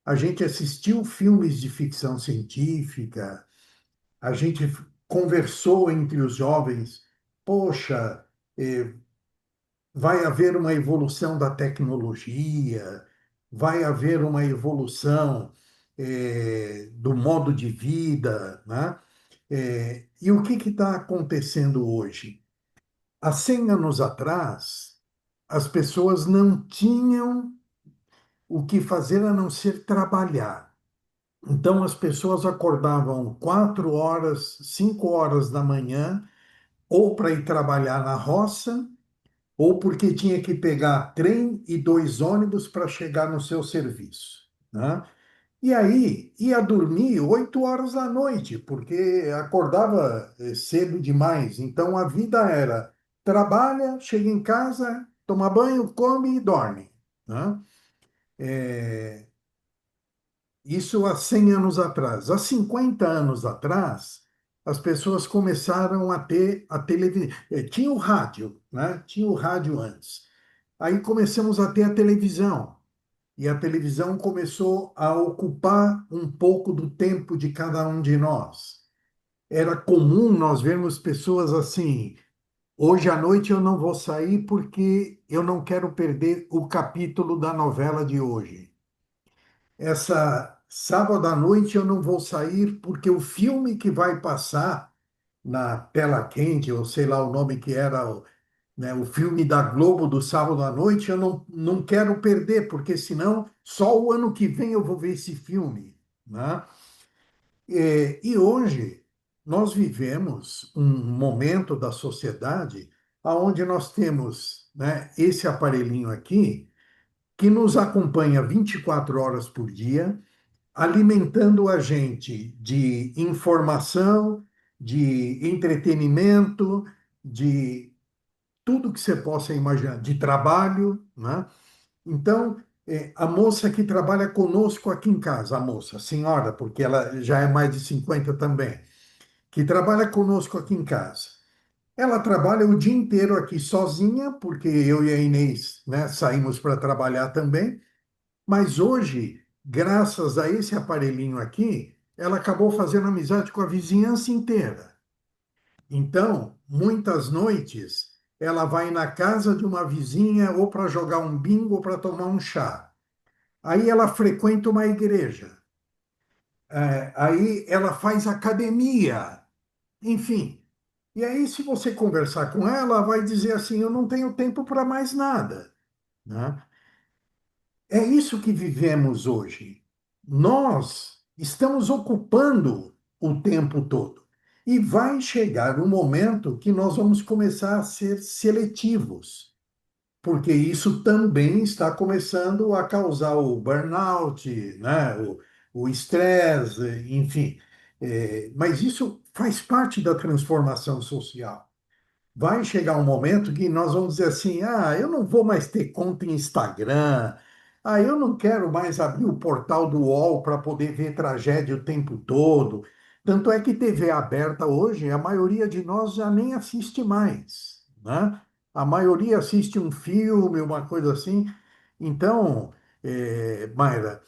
A gente assistiu filmes de ficção científica, a gente conversou entre os jovens. Poxa, vai haver uma evolução da tecnologia, vai haver uma evolução do modo de vida, né? E o que está acontecendo hoje? Há 100 anos atrás, as pessoas não tinham o que fazer a não ser trabalhar. Então, as pessoas acordavam 4 horas, 5 horas da manhã, ou para ir trabalhar na roça, ou porque tinha que pegar trem e 2 ônibus para chegar no seu serviço, né? E aí ia dormir 8 horas da noite, porque acordava cedo demais. Então a vida era trabalha, chega em casa, toma banho, come e dorme, né? É, Isso há 100 anos atrás. Há 50 anos atrás, as pessoas começaram a ter a televisão. Tinha o rádio, né? Tinha o rádio antes. Aí começamos a ter a televisão. E a televisão começou a ocupar um pouco do tempo de cada um de nós. Era comum nós vermos pessoas assim: hoje à noite eu não vou sair porque eu não quero perder o capítulo da novela de hoje. Essa sábado à noite eu não vou sair porque o filme que vai passar na tela quente, ou sei lá o nome que era, né, o filme da Globo do sábado à noite, eu não quero perder, porque senão só o ano que vem eu vou ver esse filme, né? E hoje nós vivemos um momento da sociedade onde nós temos, né, esse aparelhinho aqui que nos acompanha 24 horas por dia, alimentando a gente de informação, de entretenimento, de tudo que você possa imaginar, de trabalho, né? Então, a moça que trabalha conosco aqui em casa, a moça, a senhora, porque ela já é mais de 50 também, que trabalha conosco aqui em casa. Ela trabalha o dia inteiro aqui sozinha, porque eu e a Inês, né, saímos para trabalhar também, mas hoje, graças a esse aparelhinho aqui, ela acabou fazendo amizade com a vizinhança inteira. Então, muitas noites, ela vai na casa de uma vizinha ou para jogar um bingo ou para tomar um chá. Aí ela frequenta uma igreja. Aí ela faz academia. Enfim. E aí, se você conversar com ela, ela vai dizer assim: eu não tenho tempo para mais nada, né? É isso que vivemos hoje. Nós estamos ocupando o tempo todo. E vai chegar um momento que nós vamos começar a ser seletivos, porque isso também está começando a causar o burnout, né? O estresse, enfim. Mas isso faz parte da transformação social. Vai chegar um momento que nós vamos dizer assim: ah, eu não vou mais ter conta em Instagram, ah, eu não quero mais abrir o portal do UOL para poder ver tragédia o tempo todo. Tanto é que TV aberta hoje, a maioria de nós já nem assiste mais, né? A maioria assiste um filme, uma coisa assim. Então, Mayra,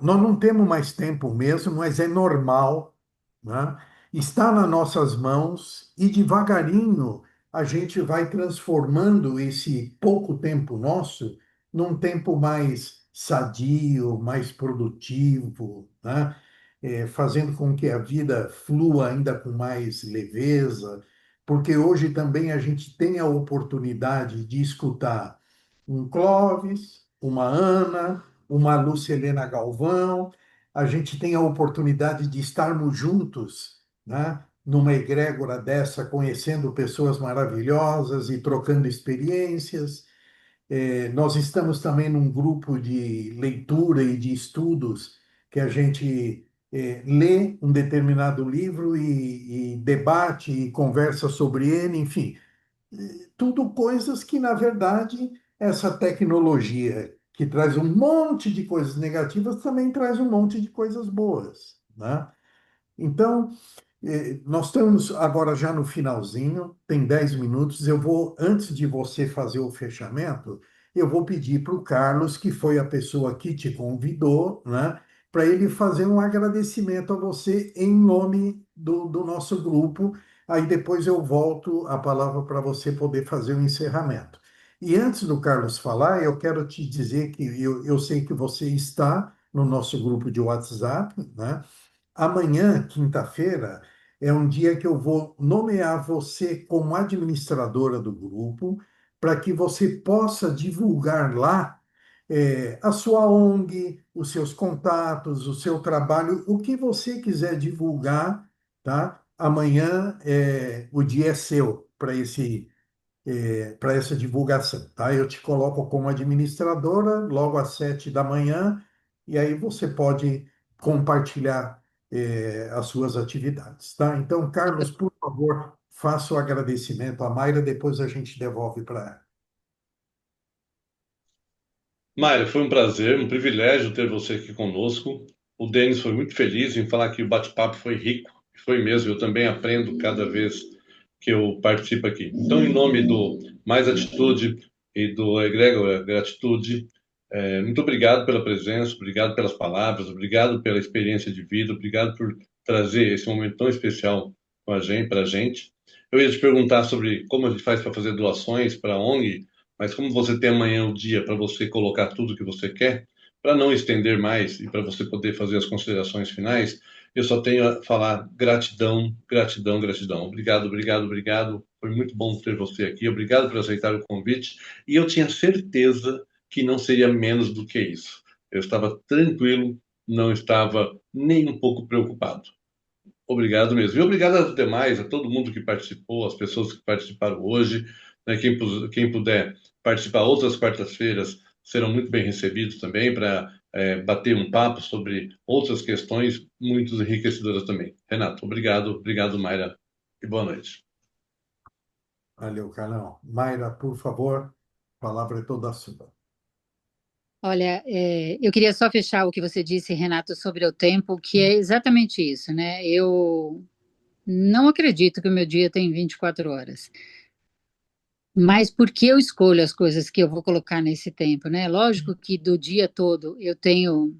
nós não temos mais tempo mesmo, mas é normal, né? Está nas nossas mãos e devagarinho a gente vai transformando esse pouco tempo nosso num tempo mais sadio, mais produtivo, né? Fazendo com que a vida flua ainda com mais leveza, porque hoje também a gente tem a oportunidade de escutar um Clóvis, uma Ana, uma Lúcia Helena Galvão, a gente tem a oportunidade de estarmos juntos, né, numa egrégora dessa, conhecendo pessoas maravilhosas e trocando experiências. Nós estamos também num grupo de leitura e de estudos que a gente lê um determinado livro e debate e conversa sobre ele, enfim, tudo coisas que, na verdade, essa tecnologia que traz um monte de coisas negativas também traz um monte de coisas boas, né? Então, nós estamos agora já no finalzinho, tem 10 minutos. Eu vou, antes de você fazer o fechamento, eu vou pedir para o Carlos, que foi a pessoa que te convidou, né, para ele fazer um agradecimento a você em nome do nosso grupo. Aí depois eu volto a palavra para você poder fazer o encerramento. E antes do Carlos falar, eu quero te dizer que eu sei que você está no nosso grupo de WhatsApp, né? Amanhã, quinta-feira, é um dia que eu vou nomear você como administradora do grupo, para que você possa divulgar lá a sua ONG, os seus contatos, o seu trabalho, o que você quiser divulgar, tá? Amanhã o dia é seu para essa divulgação, tá? Eu te coloco como administradora logo às 7 da manhã e aí você pode compartilhar as suas atividades, tá? Então, Carlos, por favor, faça o agradecimento à Mayra, depois a gente devolve para ela. Mayra, foi um prazer, um privilégio ter você aqui conosco. O Denis foi muito feliz em falar que o bate-papo foi rico. Foi mesmo, eu também aprendo cada vez que eu participo aqui. Então, em nome do Mais Atitude e do Egrégora Gratitude, muito obrigado pela presença, obrigado pelas palavras, obrigado pela experiência de vida, obrigado por trazer esse momento tão especial com a gente, para a gente. Eu ia te perguntar sobre como a gente faz para fazer doações para a ONG, mas como você tem amanhã o dia para você colocar tudo que você quer, para não estender mais e para você poder fazer as considerações finais, eu só tenho a falar gratidão, gratidão, gratidão. Obrigado, obrigado, obrigado. Foi muito bom ter você aqui. Obrigado por aceitar o convite. E eu tinha certeza que não seria menos do que isso. Eu estava tranquilo, não estava nem um pouco preocupado. Obrigado mesmo. E obrigado aos demais, a todo mundo que participou, as pessoas que participaram hoje, né, quem puder participar outras quartas-feiras serão muito bem recebidos também para bater um papo sobre outras questões muito enriquecedoras também. Renato, obrigado, obrigado, Mayra, e boa noite. Valeu, Carlão. Mayra, por favor, a palavra é toda sua. Olha, eu queria só fechar o que você disse, Renato, sobre o tempo, que é exatamente isso, né? Eu não acredito que o meu dia tem 24 horas. Mas por que eu escolho as coisas que eu vou colocar nesse tempo, né? Lógico que do dia todo eu tenho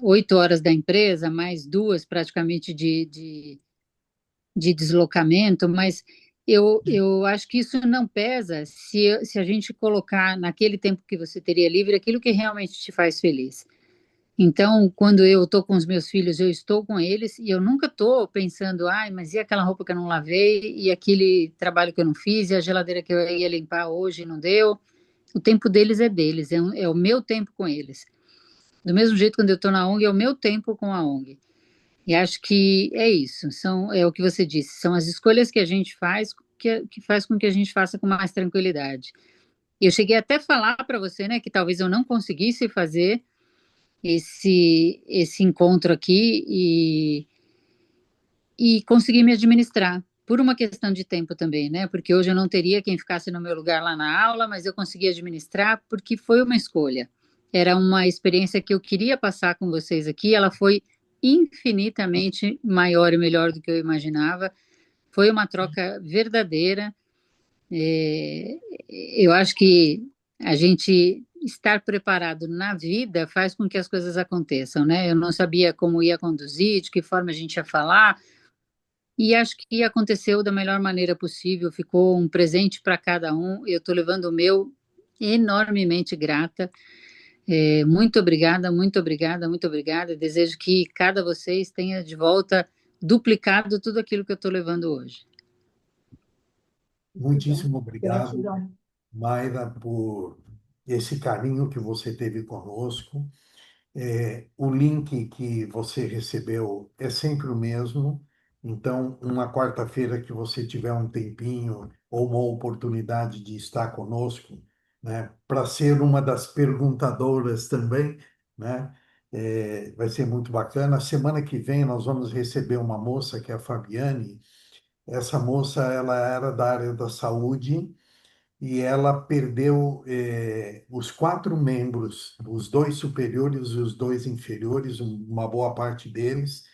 8 horas da empresa, mais duas praticamente de deslocamento, mas eu acho que isso não pesa se a gente colocar naquele tempo que você teria livre aquilo que realmente te faz feliz. Então, quando eu estou com os meus filhos, eu estou com eles e eu nunca estou pensando, ai, mas e aquela roupa que eu não lavei, e aquele trabalho que eu não fiz, e a geladeira que eu ia limpar hoje e não deu. O tempo deles é deles, é o meu tempo com eles. Do mesmo jeito, quando eu estou na ONG, é o meu tempo com a ONG. E acho que é isso, é o que você disse, são as escolhas que a gente faz que faz com que a gente faça com mais tranquilidade. Eu cheguei até a falar para você, né, que talvez eu não conseguisse fazer esse encontro aqui e conseguir me administrar, por uma questão de tempo também, né? Porque hoje eu não teria quem ficasse no meu lugar lá na aula, mas eu consegui administrar porque foi uma escolha. Era uma experiência que eu queria passar com vocês aqui, ela foi infinitamente maior e melhor do que eu imaginava. Foi uma troca verdadeira. É, eu acho que a gente estar preparado na vida faz com que as coisas aconteçam, né? Eu não sabia como ia conduzir, de que forma a gente ia falar, e acho que aconteceu da melhor maneira possível, ficou um presente para cada um. Eu estou levando o meu enormemente grata. Muito obrigada, muito obrigada, muito obrigada. Desejo que cada vocês tenha de volta duplicado tudo aquilo que eu estou levando hoje. Muitíssimo obrigado, Gratidão. Mayra, por esse carinho que você teve conosco. O link que você recebeu é sempre o mesmo. Então, uma quarta-feira que você tiver um tempinho ou uma oportunidade de estar conosco, né, para ser uma das perguntadoras também, né, vai ser muito bacana. Semana que vem nós vamos receber uma moça que é a Fabiane. Essa moça, ela era da área da saúde e ela perdeu os 4 membros, os 2 superiores e os 2 inferiores, uma boa parte deles.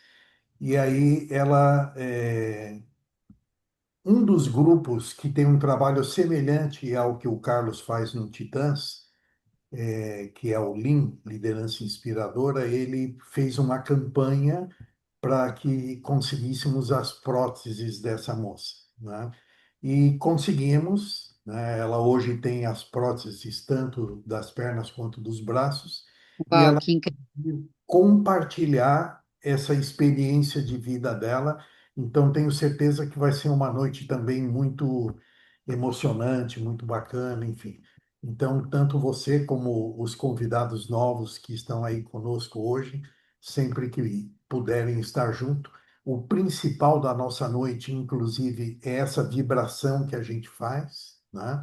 E aí um dos grupos que tem um trabalho semelhante ao que o Carlos faz no Titãs, que é o Lean, Liderança Inspiradora, ele fez uma campanha para que conseguíssemos as próteses dessa moça, né? E conseguimos, né? Ela hoje tem as próteses tanto das pernas quanto dos braços, e Uau, ela que incrível. compartilhar essa experiência de vida dela. Então, tenho certeza que vai ser uma noite também muito emocionante, muito bacana, enfim. Então, tanto você como os convidados novos que estão aí conosco hoje, sempre que puderem estar junto, o principal da nossa noite, inclusive, é essa vibração que a gente faz, né?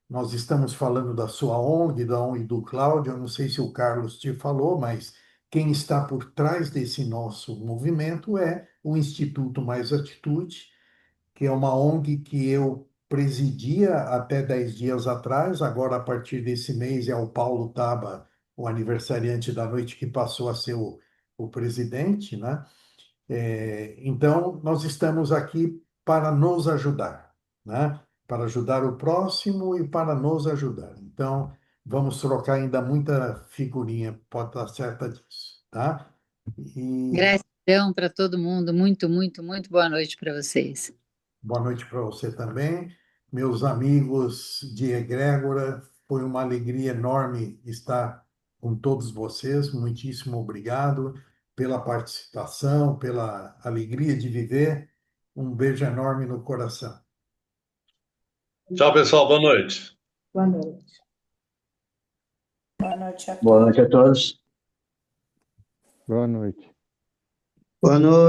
Nós estamos falando da sua ONG, da ONG do Cláudio. Eu não sei se o Carlos te falou, mas quem está por trás desse nosso movimento é o Instituto Mais Atitude, que é uma ONG que eu presidia até 10 dias atrás. Agora, a partir desse mês, é o Paulo Taba, o aniversariante da noite, que passou a ser o presidente, né? Então, nós estamos aqui para nos ajudar, né? Para ajudar o próximo e para nos ajudar. Então, vamos trocar ainda muita figurinha, pode estar certa disso, tá? E Gratidão para todo mundo. Muito, muito, muito boa noite para vocês. boa noite para você também. Meus amigos de egrégora, foi uma alegria enorme estar com todos vocês. Muitíssimo obrigado pela participação, pela alegria de viver. Um beijo enorme no coração. Tchau, pessoal. Boa noite. Boa noite. Boa noite a Boa todos. noite a todos. Boa noite. Boa noite.